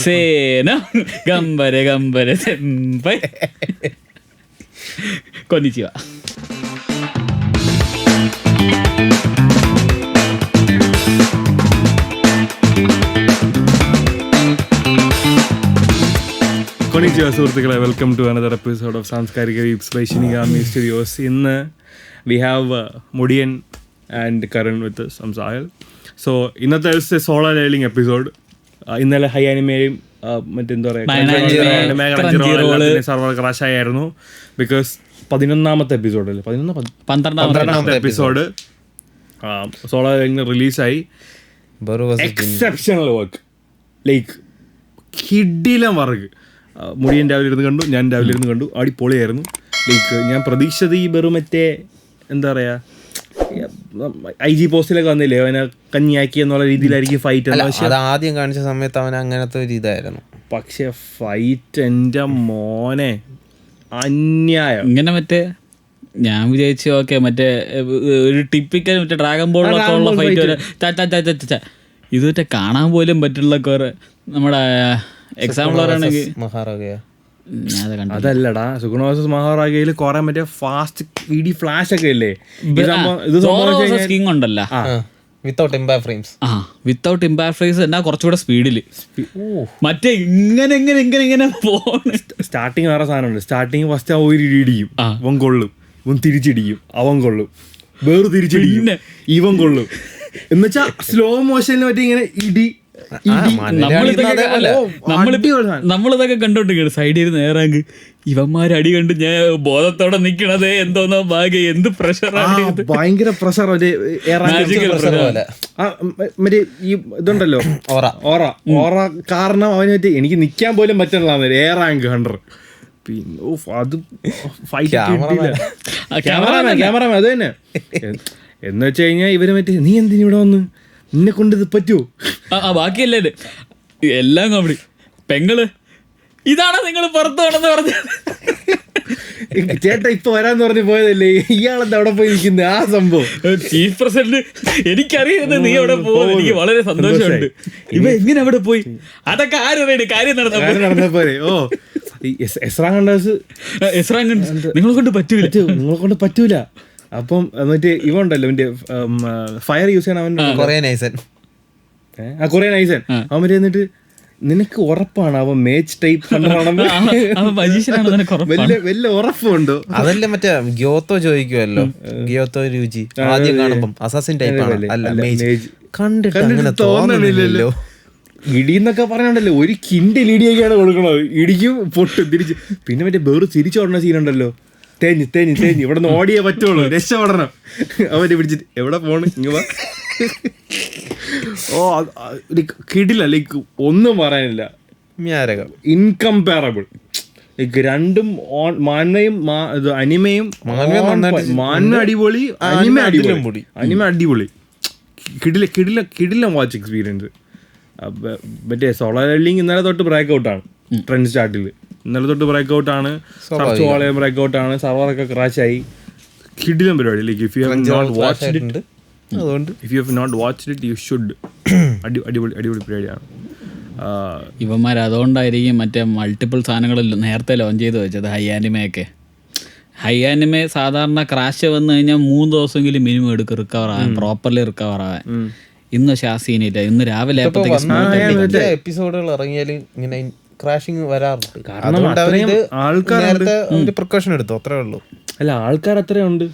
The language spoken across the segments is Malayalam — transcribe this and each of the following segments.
സേന ഗംബര ഗംബര സെമ്പൈ കൊന്നിച്ചിവ. കൊണിച്ചിവ സുഹൃത്തുക്കളെ, welcome to another episode of സാംസ്കാരിക വീപ്സ് ബൈ ഷിനിഗാമി സ്റ്റുഡിയോസ്. ഇന്ന് we have Mudiyan and Karan with സംസായൽ. സോ ഇന്നത്തെ സോളോ ലെവലിംഗ് എപ്പിസോഡ്. ഇന്നലെ ഹൈ അനിമയും മറ്റെന്താ പറയുക സർവർ ക്രാഷ് ആയിരുന്നു. ബിക്കോസ് 11ാമത്തെ എപ്പിസോഡ് അല്ലേ, 12ാമത്തെ എപ്പിസോഡ് സോളോ ലെവലിംഗ് റിലീസായി. എക്സെപ്ഷണൽ വർക്ക്, ലൈക്ക് കിടിലം വർക്ക്. മുടിയൻ രാവിലെ ഇരുന്ന് കണ്ടു, ഞാൻ രാവിലെ ഇരുന്ന് കണ്ടു, അടിപൊളിയായിരുന്നു. ലൈക്ക് ഞാൻ പ്രതീക്ഷിച്ചത് ഈ വെറും മറ്റേ എന്താ പറയുക IG പോസ്റ്റിലൊക്കെ വന്നില്ലേ അവനെ കഞ്ഞിയാക്കി എന്നുള്ള രീതിയിലായിരിക്കും ഫൈറ്റ്. ആദ്യം കാണിച്ച സമയത്ത് അവൻ അങ്ങനത്തെ ഒരു ഇതായിരുന്നു. പക്ഷെ ഫൈറ്റ് എൻ്റെ മോനെ അന്യായം. ഇങ്ങനെ മറ്റേ ഞാൻ വിചാരിച്ചു ഓക്കെ മറ്റേ ഒരു ടിപ്പിക്കൽ മറ്റേ ഡ്രാഗൺ ബോളിലൊക്കെ ഉള്ള ഫൈറ്റ് വരെ ഇത് മറ്റേ കാണാൻ പോലും പറ്റുള്ള കുറെ നമ്മുടെ എക്സാമ്പിൾ പറയുകയാണെങ്കിൽ അതല്ലടാ, സുഗുണ വേഴ്സസ് മഹാറാഗയിൽ കുറെ മറ്റേ ഫാസ്റ്റ് ഇടി ഫ്ലാഷ് ഒക്കെ ഇല്ലേ, സ്കിങ് ഉണ്ടല്ലോ വിത്തൗട്ട് ഇമ്പാക്ട് ഫ്രേസ് എന്നാ കുറച്ചുകൂടെ സ്പീഡില് മറ്റേ ഇങ്ങനെ ഇങ്ങനെ ഇങ്ങനെ ഇങ്ങനെ പോണ്. സ്റ്റാർട്ടിങ് വേറെ സാധനമുണ്ട്. സ്റ്റാർട്ടിങ് ഫസ്റ്റ് ഒരു ഇടി ഇടിക്കും, അവൻ കൊള്ളും, ഇവൻ തിരിച്ചിടിക്കും, അവൻ കൊള്ളും, വേറെ തിരിച്ചിടിക്കും, ഇവൻ കൊള്ളും. എന്നുവെച്ചാ സ്ലോ മോഷനിൽ മറ്റേ ഇങ്ങനെ ഇടി. നമ്മളിതൊക്കെ കണ്ടോണ്ടിരിക്കണം സൈഡിൽ നേരാങ്ക് ഇവന്മാര് അടി കണ്ട് ഞാൻ ബോധത്തോടെ നിക്കണത് എന്തോന്നോ ഭാഗ്യം, എന്ത് പ്രഷറാണ്, ഭയങ്കര പ്രഷർ. മറ്റേ ഈ ഇതുണ്ടല്ലോ ഓറ കാരണം അവന് മറ്റേ എനിക്ക് നിക്കാൻ പോലും പറ്റുന്നതാണ് എയർ റാങ്ക് 100. പിന്നെ അത് ഫൈറ്റ് ക്യാമറമാൻ അത് തന്നെ. എന്ന് വെച്ച് കഴിഞ്ഞാൽ ഇവര് മറ്റേ നീ എന്തിനു ഇവിടെ വന്ന്, നിന്നെ കൊണ്ട് ഇത് പറ്റുമോ? ബാക്കിയല്ലേ എല്ലാം കോമഡി. പെങ്ങള് ഇതാണോ നിങ്ങൾ പുറത്തു വേണമെന്ന് പറഞ്ഞു ചേട്ടാ ഇപ്പൊ വരാന്ന് പറഞ്ഞ് പോയതല്ലേ, ഇയാളെന്താ അവിടെ പോയി നിൽക്കുന്നത്? ആ സംഭവം ചീഫ് പ്രസിഡന്റ് എനിക്കറിയുന്നത് നീ അവിടെ പോകുന്നത് എനിക്ക് വളരെ സന്തോഷമുണ്ട്. ഇവ എങ്ങനെ അവിടെ പോയി അതൊക്കെ ആരും കാര്യം നടന്നപ്പോലെ. ഓ നിങ്ങളെ കൊണ്ട് പറ്റൂല. അപ്പം മറ്റേ ഇവ ഉണ്ടല്ലോ മറ്റേ ഫയർ യൂസ് ചെയ്യണം, അവൻ കൊറിയൻ ഐസൻ. അവൻ മറ്റേ എന്നിട്ട് നിനക്ക് ഉറപ്പാണ് അവൻ മേച്ച് ടൈപ്പ് വല്ല ഉറപ്പുണ്ടോ? അതല്ലേ മറ്റേ ഗ്യോത്തോ ചോദിക്കുമല്ലോ, ഗ്യോത്തോ രുചി ആദ്യം കാണുമ്പം അസാസിൻ ടൈപ്പ് ആണ്, അല്ല കണ്ടിട്ട് അങ്ങനെ തോന്നണില്ലല്ലോ. ഇടിന്നൊക്കെ പറഞ്ഞുണ്ടല്ലോ, ഒരു കിൻഡിൽ ഇടിയൊക്കെയാണ് കൊടുക്കണത്, ഇടിക്കും പൊട്ടും തിരിച്ച്. പിന്നെ മറ്റേ വേറെ തിരിച്ചോടുന്ന സീനുണ്ടല്ലോ, തേഞ്ഞ് ഇവിടെ നിന്ന് ഓടിയേ പറ്റുള്ളൂ, രക്ഷപ്പെടണം. അവരെ പിടിച്ചിട്ട് എവിടെ പോണ് ഇങ്ങ. ഓ കിടില, ലൈക്ക് ഒന്നും പറയാനില്ല, ഇൻകംപാരബിൾ. ലൈക്ക് രണ്ടും അനിമയും അടിപൊളി, അനിമ അടിപൊളി, കിടില വാച്ച് എക്സ്പീരിയൻസ്. മറ്റേ സോളോ ലെവലിംഗ് ഇന്നലെ തൊട്ട് ബ്രേക്ക് ഔട്ടാണ്, ട്രെൻഡ് സ്റ്റാർട്ടിൽ ഇന്നലെ തൊട്ട് ബ്രേക്ക് ഔട്ടാണ്, ബ്രേക്ക് ഔട്ടാണ്, സർവറൊക്കെ ക്രാഷായി. കിടിലം പരിപാടി. Like if you have not watched it you should. അടിപൊളി പരിപാടിയാണ്. ഇവന്മാർ അതുകൊണ്ടായിരിക്കും മറ്റേ മൾട്ടിപ്പിൾ സാധനങ്ങൾ നേരത്തെ ലോഞ്ച് ചെയ്ത് വെച്ചത്. ഹൈ ആനിമെ സാധാരണ ക്രാഷ് വന്നു കഴിഞ്ഞാൽ 3 ദിവസമെങ്കിലും മിനിമം എടുക്കും റിക്കവർ ആവാൻ, പ്രോപ്പർലി റിക്കവർ ആവാൻ. ഇന്ന് ശാസീനില്ല, ഇന്ന് രാവിലെ എപ്പിസോഡുകൾ ഇറങ്ങിയാലും ഇങ്ങനെ ക്രാഷിങ് വരാറുണ്ട്. പ്രിക്കോഷൻ എടുത്തു, അത്രേ ഉള്ളൂ. അല്ല ആൾക്കാർ അത്രയുണ്ട്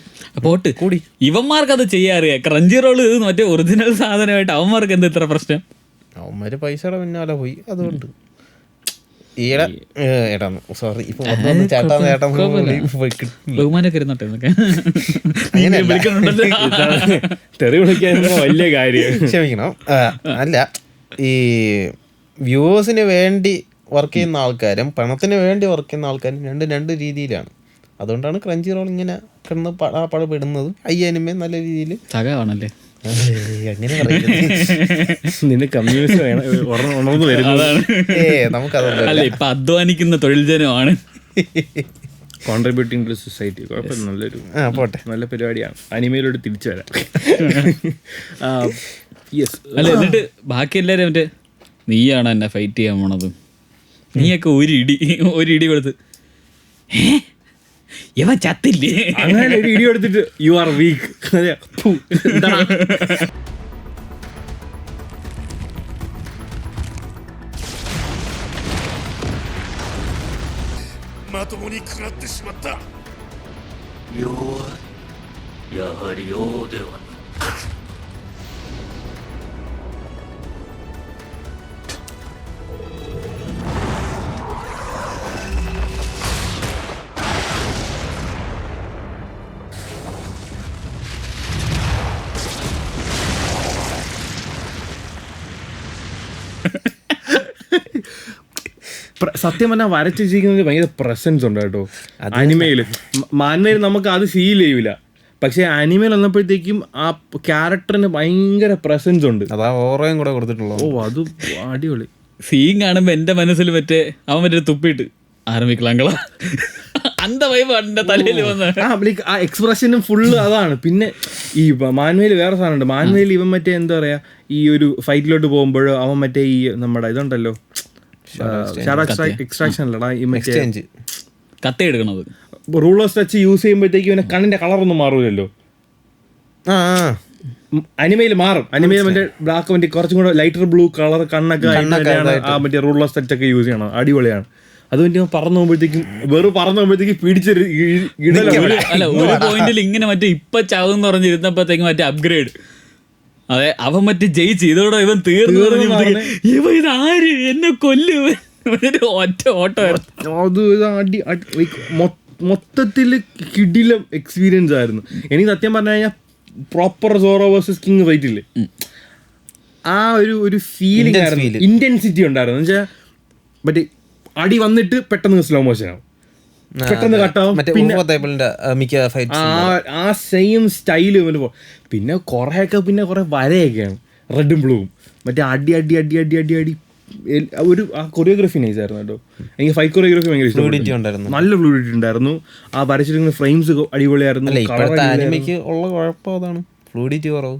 പോട്ട് കൂടി. ഇവന്മാർക്ക് അത് ചെയ്യാറിയ ക്രഞ്ചി റോള് മറ്റേ ഒറിജിനൽ സാധനമായിട്ട് അവന്മാർക്ക് എന്താ ഇത്ര പ്രശ്നം? അവന്മാര് പൈസയുടെ പിന്നാലെ പോയി. അതുകൊണ്ട് വലിയ കാര്യം. ക്ഷമിക്കണം. അല്ല, ഈ വ്യൂവേഴ്സിന് വേണ്ടി വർക്ക് ചെയ്യുന്ന ആൾക്കാരും പണത്തിന് വേണ്ടി വർക്ക് ചെയ്യുന്ന ആൾക്കാരും രണ്ട് രീതിയിലാണ്. അതുകൊണ്ടാണ് ക്രഞ്ചി റോൾ ഇങ്ങനെ കിടന്ന് പടപെടുന്നതും ഐ അനിമേ നല്ല രീതിയിൽ സഖാണല്ലേ. അങ്ങനെ നമുക്കല്ല ഇപ്പൊ അധ്വാനിക്കുന്ന തൊഴിൽ ജനമാണ് കോൺട്രിബ്യൂട്ടിംഗ് ടു സൊസൈറ്റി. കുഴപ്പമില്ല, നല്ല പരിപാടിയാണ്. അനിമയിലോട്ട് തിരിച്ചു വരാം. അല്ല എന്നിട്ട് ബാക്കി എല്ലാവരും മറ്റേ നീയാണ് എന്നെ ഫൈറ്റ് ചെയ്യാൻ പോണത്. നീയൊക്കെ ഒരു ഇടി കൊടുത്ത് ഇവ ചത്തില്ലേ അങ്ങനെ ഒരു ഇടി എടുത്തിട്ട് യു ആർ വീക്ക്. സത്യം പറഞ്ഞാൽ വരച്ച് വെച്ചിരിക്കുന്നത് ഭയങ്കര പ്രസൻസ് ഉണ്ട് കേട്ടോ അനിമയില്. മാൻമയിൽ നമുക്ക് അത് ഫീൽ ചെയ്യൂല, പക്ഷെ അനിമയിൽ വന്നപ്പോഴത്തേക്കും ആ ക്യാരക്ടറിന് ഭയങ്കര പ്രസൻസ് ഉണ്ട്. അതാ ഓറയും കൂടെ കൊടുത്തിട്ടുള്ളൂ. ഓ അത് അടിപൊളി. സീൻ കാണുമ്പോ എന്റെ മനസ്സിൽ അവൻ മറ്റേ തുപ്പിട്ട് ആരംഭിക്കലാങ്കളാ അന്ത വൈബ് എന്റെ തലയിൽ വന്ന ആ എക്സ്പ്രഷനും ഫുള്ള് അതാണ്. പിന്നെ ഈ മാൻവേയിൽ വേറെ സാധനമുണ്ട്. മാൻവേയിൽ ഇവൻ മറ്റേ എന്താ പറയാ, ഈ ഒരു ഫൈറ്റിലോട്ട് പോകുമ്പോൾ അവൻ മറ്റേ ഈ നമ്മുടെ ഇതുണ്ടല്ലോ എക്സ്ട്രാക്ഷൻ അല്ലടാ, ഈ മറ്റേ കത്തി എടുക്കണത് റൂളേഴ്സ് ടച്ച് യൂസ് ചെയ്യുമ്പോഴത്തേക്ക് ഇവന്റെ കണ്ണിന്റെ കളറൊന്നും മാറൂലല്ലോ. അനിമയിൽ മാറും. അനിമയിൽ മറ്റേ ബ്ലാക്ക് മറ്റേ കുറച്ചും കൂടെ ലൈറ്റർ ബ്ലൂ കളർ കണ്ണൊക്കെ ആ മറ്റേ റൂളേഴ്സ് ടച്ച് ഒക്കെ യൂസ് ചെയ്യണം. അടിപൊളിയാണ്. അത് വേണ്ടി പറന്നു പോകുമ്പോഴത്തേക്കും പിടിച്ചൊരു അല്ല ഒരു പോയിന്റിൽ ഇങ്ങനെ മറ്റേ ഇപ്പൊ ചാവെന്ന് പറഞ്ഞിരുന്നപ്പോഴത്തേക്കും മറ്റേ അപ്ഗ്രേഡ്. അതെ, അവൻ മറ്റേ ജയിച്ച് ഇതോടെ ഇവൻ തീർന്നു പറഞ്ഞപ്പോഴത്തേക്ക് ഇവ ഇതാര് എന്നെ കൊല്ലു ഒറ്റ ഓട്ടം. മൊത്തത്തില് കിടിലം എക്സ്പീരിയൻസ് ആയിരുന്നു. എനിക്ക് സത്യം പറഞ്ഞു കഴിഞ്ഞാൽ proper Zoro versus king fight ഇല്ലേ, ആ ഒരു ഫീലിംഗ് ആയിരുന്നു, ഇന്റൻസിറ്റി ഉണ്ടായിരുന്നു. എന്ന് വെച്ചാൽ മറ്റേ അടി വന്നിട്ട് പെട്ടെന്ന് സ്ലോ മോഷൻ ആവും, പെട്ടെന്ന് കട്ടാവും. ആ സെയിം സ്റ്റൈല്. പിന്നെ കുറെ വരയൊക്കെയാണ് റെഡും ബ്ലൂവും. മറ്റേ അടി അടി അടി അടി അടി അടി ഒരു ആ കൊറിയോഗ്രാഫി നൈസ് ആയിരുന്നു കേട്ടോ. എനിക്ക് ഫൈറ്റ് കൊറിയോഗ്രാഫി ഭയങ്കര ഇഷ്ടപ്പെട്ടു. നല്ല ഫ്ലൂയിഡിറ്റി ഉണ്ടായിരുന്നു. ആ വരച്ചിരിക്കുന്ന ഫ്രെയിംസ് അടിപൊളിയായിരുന്നു. ഇപ്പോഴത്തെ ആനിമയ്ക്ക് ഉള്ള കുഴപ്പം അതാണ്, ഫ്ലൂയിഡിറ്റി കുറവ്.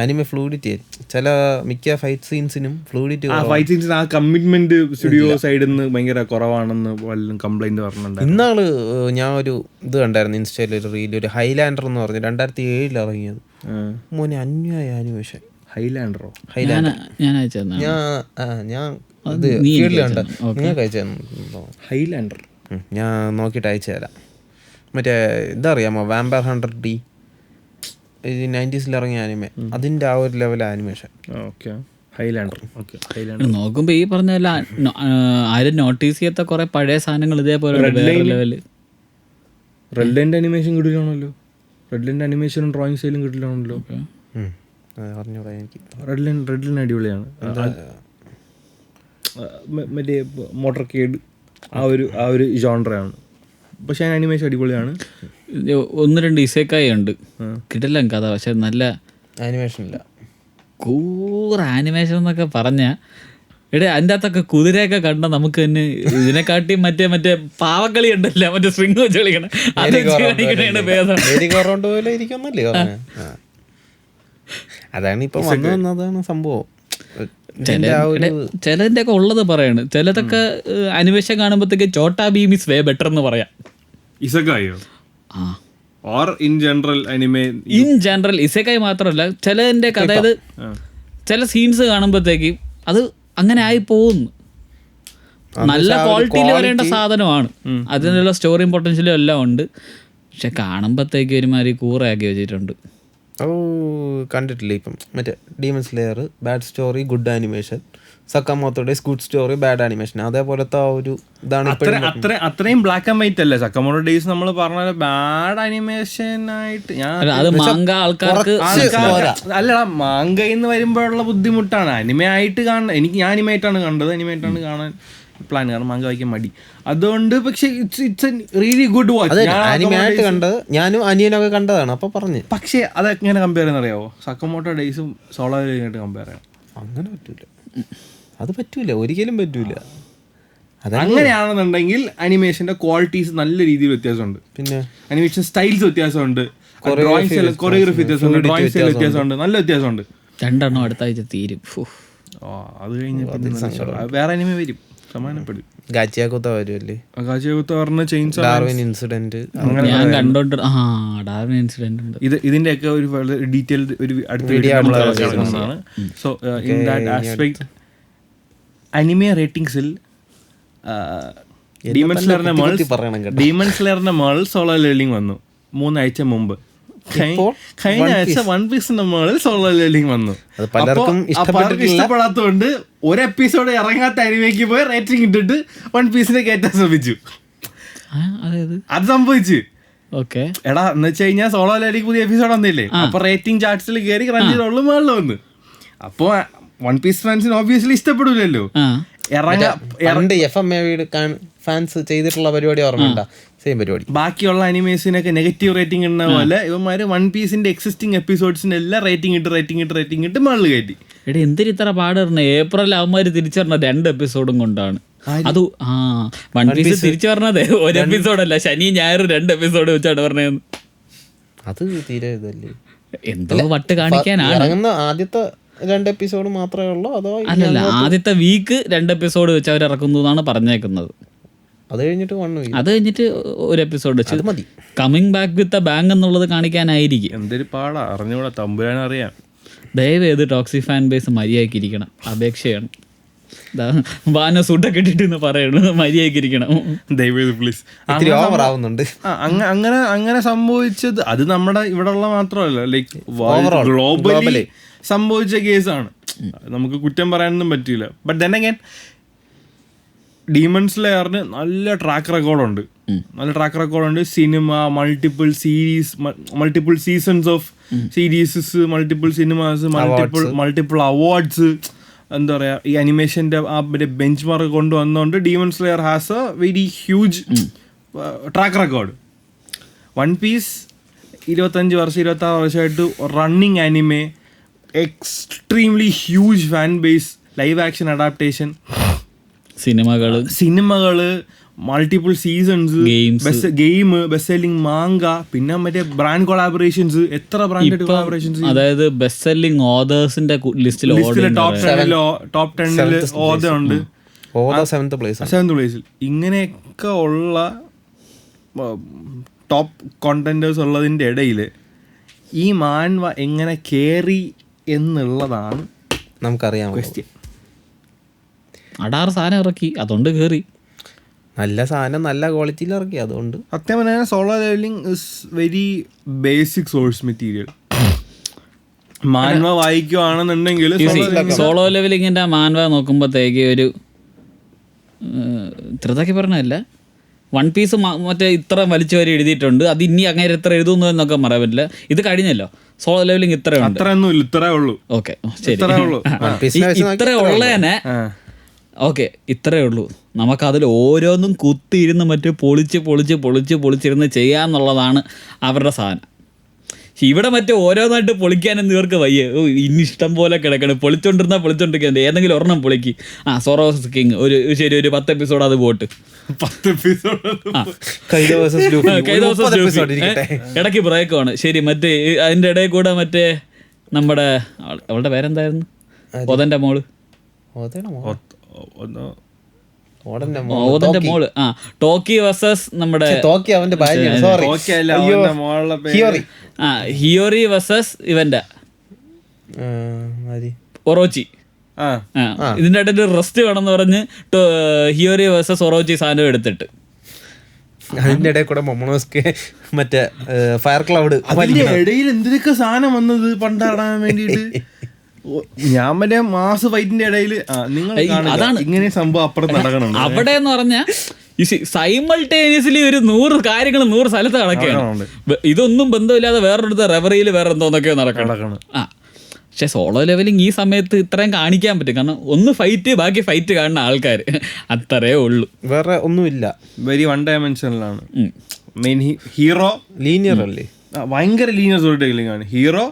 ആനിമ ഫ്ലൂയിഡിറ്റി ചില മിക്ക ഫൈറ്റ് സീൻസിനും ഫ്ലൂയിഡിറ്റി. ആ ഫൈറ്റ് സീൻസിന് ആ കമ്മിറ്റ്മെന്റ് സ്റ്റുഡിയോ സൈഡിൽ നിന്ന് ഭയങ്കര കുറവാണെന്ന് വല്ലതും കംപ്ലൈന്റ് പറഞ്ഞിട്ടുണ്ട്. ഇന്നാള് ഞാൻ ഒരു ഇത് കണ്ടായിരുന്നു ഇൻസ്റ്റയിൽ, ഒരു റീൽ, ഒരു ഹൈലാൻഡർ എന്ന് പറഞ്ഞു 2007 ഇറങ്ങിയത്. മോനെ അന്യായ ആനിമേഷൻ. ഹൈലാൻഡറോ? ഞാൻ ഇത് ഫീൽഡിൽ കണ്ട, നിങ്ങൾക്ക് അയച്ചു ഹൈലാൻഡർ ഞാൻ നോക്കിയിട്ട് അയച്ചു തരാം. മറ്റേ ഇതറിയാമോ, വാമ്പയർ ഹണ്ടർ D, 90s ഇറങ്ങിയ ആനിമേ, അതിന്റെ ആ ഒരു ലെവൽ ആനിമേഷൻ. നോക്കുമ്പോ ഈ പറഞ്ഞ ആരും നോട്ടീസ് ചെയ്യാത്ത കുറെ പഴയ സാധനങ്ങൾ ഇതേപോലെ ലെവല്. റെഡ് ലൈൻ്റെ അനിമേഷൻ കിട്ടില്ലാണല്ലോ. റെഡ് ലൈൻ്റെ അനിമേഷനും ഡ്രോയിങ് സ്റ്റൈലും കിട്ടില്ലാണല്ലോ. റെഡ് ലൈൻ അടിപൊളിയാണ്. മറ്റേ മോട്ടർ കേഡ് ആ ഒരു ജോൺറയാണ്. പക്ഷെ അനിമേഷൻ അടിപൊളിയാണ്. 1-2 ഇസേക്കായി ഉണ്ട്, കിട്ടില്ല കഥ. പക്ഷെ നല്ല ആനിമേഷൻ ഇല്ല, കൂറ ആനിമേഷൻ എന്നൊക്കെ പറഞ്ഞ എടേ അതിൻ്റെ അകത്തൊക്കെ കുതിരയൊക്കെ കണ്ട നമുക്ക് തന്നെ ഇതിനെക്കാട്ടി മറ്റേ പാവക്കളി ഉണ്ടല്ലോ, മറ്റേ സ്ട്രിങ് വെച്ച് കളിക്കണം, അതാണ് ഇപ്പൊ വന്നതാണ് സംഭവം. ചിലതിന്റെ ഒക്കെ ഉള്ളത് പറയാണ്. ചിലതൊക്കെ അനിമേഷൻ കാണുമ്പോഴത്തേക്ക് Chhota Bheem is way better എന്ന് പറയാം. ഇൻ ജനറൽ ഇസേക്കായി മാത്രമല്ല, ചിലതിന്റെ അതായത് ചില സീൻസ് കാണുമ്പോഴത്തേക്ക് അത് അങ്ങനെ ആയി പോകുന്നു. നല്ല ക്വാളിറ്റിയിൽ വരേണ്ട സാധനമാണ്, അതിനുള്ള സ്റ്റോറിയും പൊട്ടൻഷ്യലും എല്ലാം ഉണ്ട്. പക്ഷെ കാണുമ്പോഴത്തേക്ക് ഒരുമാതിരി കൂറയാക്കി വെച്ചിട്ടുണ്ട്. കണ്ടിട്ടില്ല ഇപ്പം മറ്റേ demon slayer, bad story good animation, സക്കാമോട്ടോ days good story bad animation, അതേപോലത്തെ ആ ഒരു ഇതാണ്. അത്രയും ബ്ലാക്ക് ആൻഡ് വൈറ്റ് അല്ല സക്കാമോട്ടോ ഡേയ്സ്. നമ്മൾ പറഞ്ഞ ബാഡ് ആനിമേഷൻ ആയിട്ട് അല്ലടാ, മാങ്കയിന്ന് വരുമ്പോഴുള്ള ബുദ്ധിമുട്ടാണ്. അനിമ ആയിട്ട് കാണാൻ ഞാൻ അനിമയായിട്ടാണ് കണ്ടത്, അനിമയായിട്ടാണ് കാണാൻ പ്ലാൻ, കാരണം മാങ്ക വായിക്കാൻ മടി. അതുകൊണ്ട് പക്ഷെ ഇറ്റ്സ് റിയലി ഗുഡ് വാച്ച്. അനിമയായിട്ട് കണ്ടത് ഞാനും അനിയനൊക്കെ കണ്ടതാണ്. അപ്പൊ പറഞ്ഞു, പക്ഷെ അതെങ്ങനെ കമ്പയർ ചെയ്യുന്ന അറിയാവോ? സക്കമോട്ടോ ഡേയ്സും സോളോ ആയിട്ട് കമ്പയർ ചെയ്യണം. അങ്ങനെ പറ്റൂല, അത് പറ്റൂല, ഒരിക്കലും പറ്റൂല. അങ്ങനെയാണെന്നുണ്ടെങ്കിൽ അനിമേഷന്റെ ക്വാളിറ്റീസ് നല്ല രീതിയിൽ വ്യത്യാസമുണ്ട്. പിന്നെ അനിമേഷൻ സ്റ്റൈൽസ് വ്യത്യാസമുണ്ട്, കൊറിയോഗ്രാഫി വ്യത്യാസമുണ്ട്, ഡ്രോയിങ് സ്റ്റൈൽ വ്യത്യാസമുണ്ട്, നല്ല വ്യത്യാസമുണ്ട്. 2 അടുത്ത ആഴ്ച തീരും. അത് കഴിഞ്ഞ് വേറെ അനിമ വരും, സമാനപ്പെടും. ഗാച്ചിയാക്കുത്ത വരുമല്ലേ, ഡാർവിൻ ഇൻസിഡന്റ്. ഞാൻ കണ്ടോണ്ട് ഡാർവിൻ ഇൻസിഡന്റ് ഉണ്ട്. ഇതിന്റെയൊക്കെ ഒരു വളരെ ഡീറ്റെയിൽഡ് ഒരു അടുത്ത video. So in that aspect anime റേറ്റിംഗ്സിൽ ഡീമൺ സ്ലെയറിന്റെ മേൾ സോളോ ലെവലിംഗ് വന്നു 3 ആഴ്ച മുമ്പ്. കഴിഞ്ഞ ആഴ്ച വൺ പീസിന്റെ മേളിൽ സോളോ ലെവലിംഗ് വന്നു. പലർക്കും ഇഷ്ടപ്പെടാത്തതുകൊണ്ട് ഒരു എപ്പിസോഡ് ഇറങ്ങാത്ത അനിമയ്ക്ക് പോയി റേറ്റിംഗ് ഇട്ടിട്ട് വൺ പീസിനെ കയറ്റാൻ ശ്രമിച്ചു. അത് സംഭവിച്ചു. എടാ എന്ന് വെച്ച് കഴിഞ്ഞാൽ സോളോ ലെവലിംഗ് പുതിയ എപ്പിസോഡ് വന്നില്ലേ, അപ്പൊ റേറ്റിംഗ് ചാർട്ട്സിൽ കയറി ക്രഞ്ചിറോളിൽ മേളിൽ വന്നു. അപ്പൊ വൺ പീസ് ഫാൻസിന് ഓബിയസ്ലി ഇഷ്ടപ്പെടൂലല്ലോ. ഫാൻസ് ചെയ്തിട്ടുള്ള പരിപാടി ഓർമ്മയുണ്ട, സെയിം പരിപാടി. ബാക്കിയുള്ള അനിമേഷനൊക്കെ നെഗറ്റീവ് റേറ്റിംഗ് ഉണ്ട പോലെ ഇവന്മാര് വൺ പീസിന്റെ എക്സിസ്റ്റിംഗ് എപ്പിസോഡ്സിന്റെ എല്ലാം റേറ്റിംഗ് ഇട്ട് മേളിൽ കയറ്റി. എടി എന്തിന് ഇത്ര പാടുന്ന? ഏപ്രിൽ അവന്മാര് തിരിച്ചു പറഞ്ഞ 2 എപ്പിസോഡും കൊണ്ടാണ്. അത് വൺ പീസ് തിരിച്ചു പറഞ്ഞത് ഒരു എപ്പിസോഡല്ല, ശനി ഞായർ 2 എപ്പിസോഡ് വെച്ചാണ് പറഞ്ഞത്. അത് തീരെ ഇതല്ലേ, എന്തോ വട്ട് കാണിക്കാനാണ്. ആദ്യത്തെ 2 എപ്പിസോഡ് മാത്രമേ ഉള്ളൂ അതോ? അല്ലല്ല, ആദ്യത്തെ വീക്ക് 2 എപ്പിസോഡ് വെച്ച് അവർ ഇറക്കുന്നു എന്നാണ് പറഞ്ഞേക്കുന്നത്. അത് കഴിഞ്ഞിട്ട് ഒരു എപ്പിസോഡ് വെച്ച് മതി. Coming back with a bang എന്നുള്ളത് കാണിക്കാനായിരിക്കും. എന്തൊരു പാടാ അറിഞ്ഞൂടാ, തമ്പുരാൻ അറിയാം. ദയവേത് ടോക്സിക് ഫാൻ ബേസ് മര്യാദക്കിരിക്കണം, അപേക്ഷയാണ്. വാന സൂട്ടൊക്കെ ഇട്ടിട്ട് പറയണത് മര്യാദക്കിരിക്കണം, ദയവേത് പ്ലീസ്. അങ്ങനെ സംഭവിച്ചത് അത് നമ്മുടെ ഇവിടെ ഉള്ള മാത്രമല്ല, ലൈക്ക് ഗ്ലോബലി സംഭവിച്ച കേസാണ്. നമുക്ക് കുറ്റം പറയാനൊന്നും പറ്റില്ല. ബട്ട് ദെൻ അഗൈൻ ഡീമൺ സ്ലെയറിന് നല്ല ട്രാക്ക് റെക്കോർഡുണ്ട്. Cinema, multiple seasons of serieses, multiple cinemas, multiple awards. എന്താ പറയുക, ഈ അനിമേഷൻ്റെ ആ ബെഞ്ച് മാർക്ക് കൊണ്ടുവന്നുകൊണ്ട് demon slayer has a very huge track record. One piece 25-26 വർഷമായിട്ട് running anime, extremely huge fan base, live action adaptation, സിനിമകള്, multiple seasons, game, best selling manga, പിന്നെ മറ്റേ ബ്രാൻഡ് കൊളാബറേഷൻസ്. എത്ര ബ്രാൻഡ് കൊളാബറേഷൻസ്, അതായത് ബെസ്റ്റ് സെല്ലിംഗ് ഓതേഴ്സിന്റെ ലിസ്റ്റിൽ ടോപ്പ് 10 ഓതർ ഉണ്ട്, 7th പ്ലേസിൽ. ഇങ്ങനെയൊക്കെ ഉള്ള ടോപ്പ് കോണ്ടന്റേഴ്സ് ഉള്ളതിന്റെ ഇടയിൽ ഈ മാൻവ എങ്ങനെ കേറി എന്നുള്ളതാണ് നമുക്കറിയാം. ക്വസ്റ്റ്യൻ. അടാറ് സാധനം ഇറക്കി, അതുകൊണ്ട് കേറി. നല്ല സാധനം നല്ല ക്വാളിറ്റിയിൽ ഇറക്കി, അതുകൊണ്ട്. സത്യം പറഞ്ഞാൽ solo leveling is very basic source material. മാൻവ വായിക്കുവാണെന്നുണ്ടെങ്കിൽ സോളോ ലെവലിങ്ങിന്റെ മാൻവ നോക്കുമ്പോഴത്തേക്ക് ഒരു ഇത്രതൊക്കെ പറഞ്ഞല്ല, വൺ പീസ് മറ്റേ ഇത്ര വലിച്ചു വരെ എഴുതിയിട്ടുണ്ട്, അത് ഇനി അങ്ങനെ എത്ര എഴുതുന്നു എന്നൊക്കെ പറയാൻ പറ്റില്ല. ഇത് കഴിഞ്ഞല്ലോ, സോളോ ലെവലിംഗ് ഇത്രയുണ്ട്. ഇത്രേ ഉള്ളൂ. ഓക്കെ ശരി, ഇത്രേ ഉള്ളതന്നെ. ഓക്കെ ഇത്രേ ഉള്ളൂ. നമുക്കതിൽ ഓരോന്നും കുത്തിയിരുന്ന് മറ്റേ പൊളിച്ചിരുന്ന് ചെയ്യാന്നുള്ളതാണ് അവരുടെ സാധനം. ഇവിടെ മറ്റേ ഓരോന്നായിട്ട് പൊളിക്കാനൊന്നും ഇവർക്ക് വയ്യ. ഇനി ഇഷ്ടം പോലെ കിടക്കണം, പൊളിച്ചോണ്ടിരിക്കാൻ ഏതെങ്കിലും ഒരെണ്ണം പൊളിക്ക്. സോറോസ് കിങ് ഒരു 10 എപ്പിസോഡ് അത് പോട്ട്, 10 എപ്പിസോഡ് ഇടയ്ക്ക് ബ്രേക്കാണ്. ശരി, മറ്റേ അതിന്റെ ഇടയിൽ കൂടെ മറ്റേ നമ്മുടെ അവളുടെ പേരെന്തായിരുന്നു, ഓതന്റെ മോള്, ഓതന്റെ മോള്, ടോക്കി വേഴ്സസ് നമ്മുടെ ഹിയോറി വേഴ്സസ് ഇവന്റെ ഒറോച്ചി. ഇതിന്റെ ഇടയിൽ റെസ്റ്റ് വേണമെന്ന് പറഞ്ഞ് ഹിയോറി വേഴ്സസ് ഒറോച്ചി സാധനം എടുത്തിട്ട് അതിന്റെ ഇടയിൽ കൂടെ മൊമോണോസ്കെ മറ്റേ ഫയർ ക്ലൗഡ് ഇടയിൽ എന്തിനൊക്കെ സാധനം വന്നത് പണ്ടാടാൻ വേണ്ടിട്ട്. ഞാൻ മറ്റേ മാസ് ഫൈറ്റിന്റെ ഇടയിൽ നിങ്ങൾ അതാണ് ഇങ്ങനെ സംഭവം അപ്പുറം നടക്കണം. അവിടെ എന്ന് പറഞ്ഞാൽ സൈമൾട്ടേനിയസ്ലി ഒരു 100 കാര്യങ്ങൾ 100 സ്ഥലത്ത് നടക്കുകയാണ്. ഇതൊന്നും ബന്ധമില്ലാതെ വേറൊരിടത്ത് റെവറിയിൽ വേറെ എന്തോന്നൊക്കെ നടക്കണം. പക്ഷെ സോളോ ലെവലിംഗ് ഈ സമയത്ത് ഇത്രയും കാണിക്കാൻ പറ്റും, കാരണം ഒന്ന് ഫൈറ്റ്, ബാക്കി ഫൈറ്റ് കാണുന്ന ആൾക്കാർ അത്രേ ഉള്ളൂ, വേറെ ഒന്നുമില്ല. വെരി വൺ ഡയമെൻഷനിലാണ്. മെയിൻ ഹീറോ ലീനിയർ അല്ലേ, ഭയങ്കര ലീനിയർ സ്റ്റോറി ടെല്ലിംഗ് ആണ്. ഹീറോ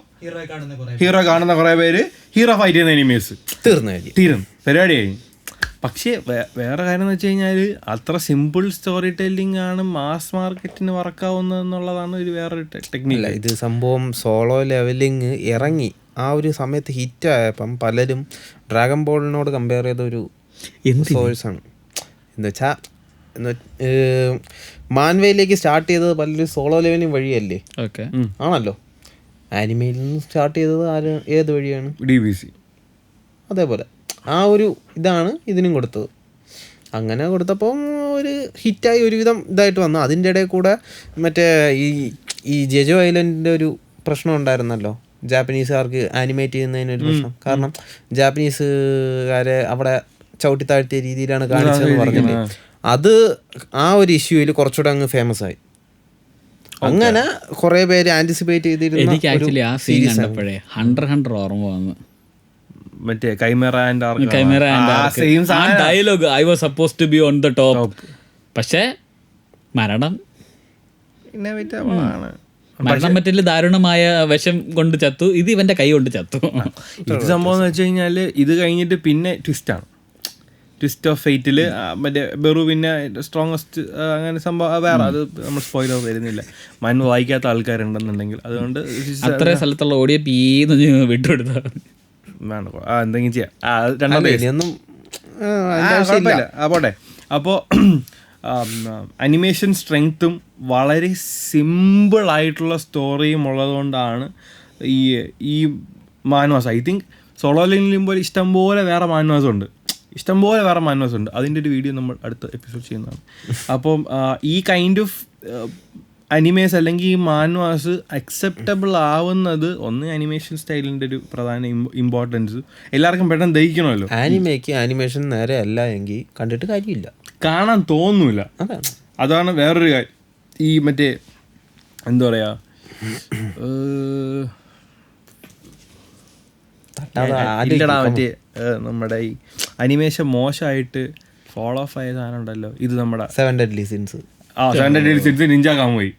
കാണുന്ന കുറെ പേര്, ഹീറോ ഫൈറ്റ് ചെയ്യുന്ന എനിമീസ്, തീർന്നു പരിപാടി കഴിഞ്ഞു. പക്ഷേ വേറെ കാര്യം എന്ന് വെച്ച് കഴിഞ്ഞാൽ അത്ര സിമ്പിൾ സ്റ്റോറി ടെല്ലിംഗ് ആണ് മാസ് മാർക്കറ്റിന് വർക്കാവുന്നത് എന്നുള്ളതാണ് ഒരു വേറൊരു ടെക്നിക്ക്. ഇത് സംഭവം സോളോ ലെവലിംഗ് ഇറങ്ങി ആ ഒരു സമയത്ത് ഹിറ്റായപ്പം പലരും ഡ്രാഗൺ ബോളിനോട് കമ്പയർ ചെയ്ത ഒരു സോഴ്സാണ്. എന്ന് വെച്ചാൽ മാൻവേയിലേക്ക് സ്റ്റാർട്ട് ചെയ്തത് പലരും സോളോ ലെവലിംഗ് വഴിയല്ലേ? ഓക്കെ, ആണല്ലോ. ആനിമയിൽ നിന്ന് സ്റ്റാർട്ട് ചെയ്തത് ഏത് വഴിയാണ്? DBC. അതേപോലെ ആ ഒരു ഇതാണ് ഇതിനും കൊടുത്തത്. അങ്ങനെ കൊടുത്തപ്പോൾ ഒരു ഹിറ്റായി ഒരുവിധം ഇതായിട്ട് വന്നു. അതിൻ്റെ ഇടയിൽ കൂടെ മറ്റേ ഈ ജെജോ ഐലൻഡിൻ്റെ ഒരു പ്രശ്നം ഉണ്ടായിരുന്നല്ലോ, ജാപ്പനീസുകാർക്ക് ആനിമേറ്റ് ചെയ്യുന്നതിനൊരു പ്രശ്നം. കാരണം ജാപ്പനീസുകാരെ അവിടെ ചവിട്ടി താഴ്ത്തിയ രീതിയിലാണ് കാണിച്ചതെന്ന് പറഞ്ഞില്ലേ. അത് ആ ഒരു ഇഷ്യൂവിൽ കുറച്ചുകൂടെ അങ്ങ് ഫേമസ് ആയി. അങ്ങനെ കുറെ പേര് ആന്റിസിപ്പേറ്റ് ചെയ്തിരുന്നു. എനിക്ക് ആക്ച്വലി ആ സീൻ കണ്ടപ്പോഴേ ഹണ്ടർ ഓർമ്മ വന്നു. മറ്റേ chimera dialogue I was suppose to be on the top, പക്ഷേ മരണം മറ്റിൽ ദാരുണമായ വിഷം കൊണ്ട് ചത്തു. ഇത് ഇവന്റെ കൈ കൊണ്ട് ചത്തു. ഇത് സംഭവം എന്ന് വെച്ച് കഴിഞ്ഞാല് ഇത് കഴിഞ്ഞിട്ട് പിന്നെ ട്വിസ്റ്റ് ഓഫ് ഫെയ്റ്റില് മറ്റേ ബെറു പിന്നെ സ്ട്രോങ്ങസ്റ്റ് അങ്ങനെ സംഭവം വേറെ, അത് നമ്മൾ സ്പോയിലർ വരുന്നില്ല. മൻ വായിക്കാത്ത ആൾക്കാരുണ്ടെന്നുണ്ടെങ്കിൽ അതുകൊണ്ട് അത്രയും സ്ഥലത്തുള്ള ഓടിയ പീന്ന് വിട്ടുകൊടുത്ത എന്തെങ്കിലും ചെയ്യാം. പോട്ടെ. അപ്പോൾ അനിമേഷൻ സ്ട്രെങ്ത്തും വളരെ സിമ്പിളായിട്ടുള്ള സ്റ്റോറിയും ഉള്ളതുകൊണ്ടാണ് ഈ മാൻവാസ്. ഐ തിങ്ക് സോളോ ലെവലിംഗ് പോലെ ഇഷ്ടംപോലെ വേറെ മാൻവാസ് ഉണ്ട്. അതിൻ്റെ ഒരു വീഡിയോ നമ്മൾ അടുത്ത എപ്പിസോഡ് ചെയ്യുന്നതാണ്. അപ്പം ഈ കൈൻഡ് ഓഫ് അനിമേസ് അല്ലെങ്കിൽ ഈ മാൻവാസ് അക്സെപ്റ്റബിൾ ആവുന്നത് ഒന്ന് അനിമേഷൻ സ്റ്റൈലിൻ്റെ ഒരു പ്രധാന ഇമ്പോർട്ടൻസ്. എല്ലാവർക്കും പെട്ടെന്ന് ദഹിക്കണമല്ലോ. ആനിമേക്ക് ആനിമേഷൻ നേരെ അല്ല എങ്കിൽ കണ്ടിട്ട് കാര്യമില്ല, കാണാൻ തോന്നൂല. അതാണ് വേറൊരു കാര്യം. ഈ മറ്റേ എന്താ പറയുക, മറ്റേ നമ്മുടെ ഈ അനിമേഷൻ മോശമായിട്ട് ഫോളോ ഓഫ് ആയ സാധനം ഉണ്ടല്ലോ, ഇത് നമ്മുടെ 7 Deadly Sins. 7 Deadly Sins ninja കാമുയി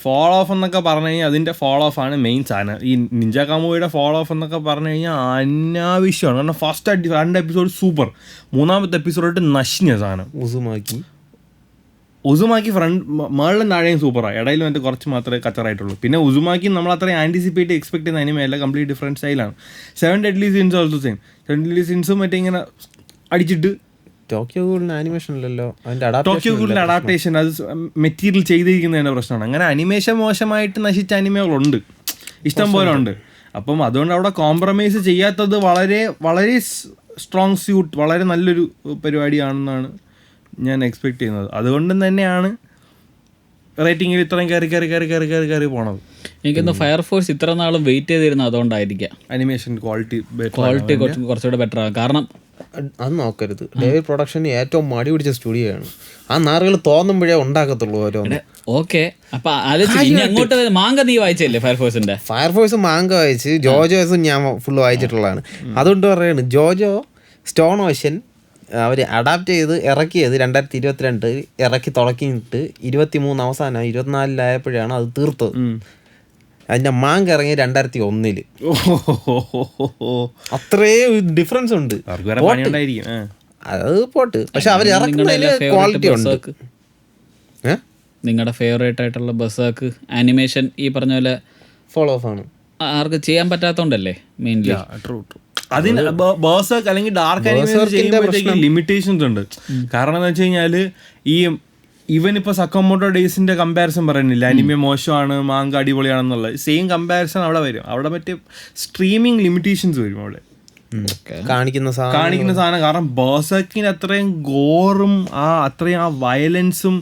ഫോളോ ഓഫ് എന്നൊക്കെ പറഞ്ഞു കഴിഞ്ഞാൽ അതിൻ്റെ ഫോളോ ഓഫ് ആണ് മെയിൻ സാധനം. ഈ നിഞ്ച കാമുയുടെ ഫോളോ ഓഫ് എന്നൊക്കെ പറഞ്ഞു കഴിഞ്ഞാൽ അനാവശ്യമാണ്. കാരണം ഫസ്റ്റ് 2 എപ്പിസോഡ് സൂപ്പർ, 3ാമത്തെ എപ്പിസോഡ് നശിഞ്ഞ സാധനം. ഉസുമാക്കി ഫ്രണ്ട് മേളിലും താഴെയും സൂപ്പറാണ്, ഇടയിൽ മറ്റേ കുറച്ച് മാത്രമേ കച്ചറായിട്ടുള്ളൂ. പിന്നെ ഉസുമാക്കി നമ്മൾ അത്രയും ആൻറ്റിസിപ്പേറ്റ് എക്സ്പെക്ട് ചെയ്യുന്ന അനിമയല്ല, കംപ്ലീറ്റ് ഡിഫറെൻറ്റ് സ്റ്റൈലാണ്. 7 Deadly Sins also same. 7 Deadly Sins മറ്റേ ഇങ്ങനെ അടിച്ചിട്ട് ടോക്കിയോ ഗൂളിന് ആനിമേഷൻ അല്ലല്ലോ, ടോക്കിയോ ഗൂളിൻ്റെ അഡാപ്റ്റേഷൻ അത് മെറ്റീരിയൽ ചെയ്തിരിക്കുന്നതിൻ്റെ പ്രശ്നമാണ്. അങ്ങനെ അനിമേഷൻ മോശമായിട്ട് നശിച്ച അനിമകളുണ്ട്, ഇഷ്ടം പോലെ ഉണ്ട്. അപ്പം അതുകൊണ്ട് അവിടെ കോംപ്രമൈസ് ചെയ്യാത്തത് വളരെ വളരെ സ്ട്രോങ് സ്യൂട്ട്, വളരെ നല്ലൊരു പരിപാടിയാണെന്നാണ് ഞാൻ എക്സ്പെക്ട് ചെയ്യുന്നത്. അതുകൊണ്ട് തന്നെയാണ് റേറ്റിംഗിൽ ഇത്രയും കയറി പോണത്. എനിക്കൊന്ന് ഫയർഫോഴ്സ് ഇത്ര നാളും വെയിറ്റ് ചെയ്തിരുന്നു, അതുകൊണ്ടായിരിക്കാം അനിമേഷൻ ക്വാളിറ്റി കുറച്ചുകൂടെ ബെറ്റർ ആകും. കാരണം അത് നോക്കരുത്, ഡേവിഡ് പ്രൊഡക്ഷന് ഏറ്റവും മടി പിടിച്ച സ്റ്റുഡിയോ ആണ്. ആ നാറുകൾ തോന്നുമ്പോഴേ ഉണ്ടാക്കത്തുള്ളൂ ഓരോന്ന്. ഓക്കെ, അപ്പൊ അങ്ങോട്ട് മാങ്ക നീ വായിച്ചല്ലേ ഫയർഫോഴ്സ് മാങ്ക വായിച്ച്, ജോജോസും ഞാൻ ഫുള്ള് വായിച്ചിട്ടുള്ളതാണ്. അതുകൊണ്ട് പറയാണ്, ജോജോ സ്റ്റോൺ ഓഷ്യൻ അവർ അഡാപ്റ്റ് ചെയ്ത് ഇറക്കിയത് 2022 ഇറക്കി തുടക്കിയിട്ട് 23 അവസാനം 24 അത് തീർത്തത്. അതിൻ്റെ മാങ്ക ഇറങ്ങി 2001. അത്രയും ഡിഫറൻസ് ഉണ്ട്. അത് പോട്ട്, പക്ഷെ അവർ ഇറക്കുന്നതിന് ക്വാളിറ്റി ഉണ്ട്. നിങ്ങളുടെ ഫേവറേറ്റ് ആയിട്ടുള്ള ബസാക്ക് ആനിമേഷൻ ഈ പറഞ്ഞ പോലെ ഫോളോ ഓഫ് ആണ്, ആർക്ക് ചെയ്യാൻ പറ്റാത്തോണ്ടല്ലേ മെയിൻലി. അതിന് ബേഴ്സർക്ക് അല്ലെങ്കിൽ ഡാർക്ക് അനിമേഷൻ ചെയ്യുമ്പോഴത്തേക്കും ലിമിറ്റേഷൻസ് ഉണ്ട്. കാരണം എന്ന് വെച്ച് കഴിഞ്ഞാൽ ഈവൻ ഇപ്പോൾ സക്കമോട്ടോ ഡേയ്സിൻ്റെ കമ്പാരിസൺ പറയുന്നില്ല, അനിമെ മോശമാണ് മാങ്ക അടിപൊളിയാണെന്നുള്ളത് സെയിം കമ്പാരിസൺ അവിടെ വരും. അവിടെ മറ്റേ സ്ട്രീമിങ് ലിമിറ്റേഷൻസ് വരും അവിടെ കാണിക്കുന്ന സാധനം. കാരണം ബേഴ്സക്കിന് അത്രയും ഗോറും അത്രയും ആ വയലൻസും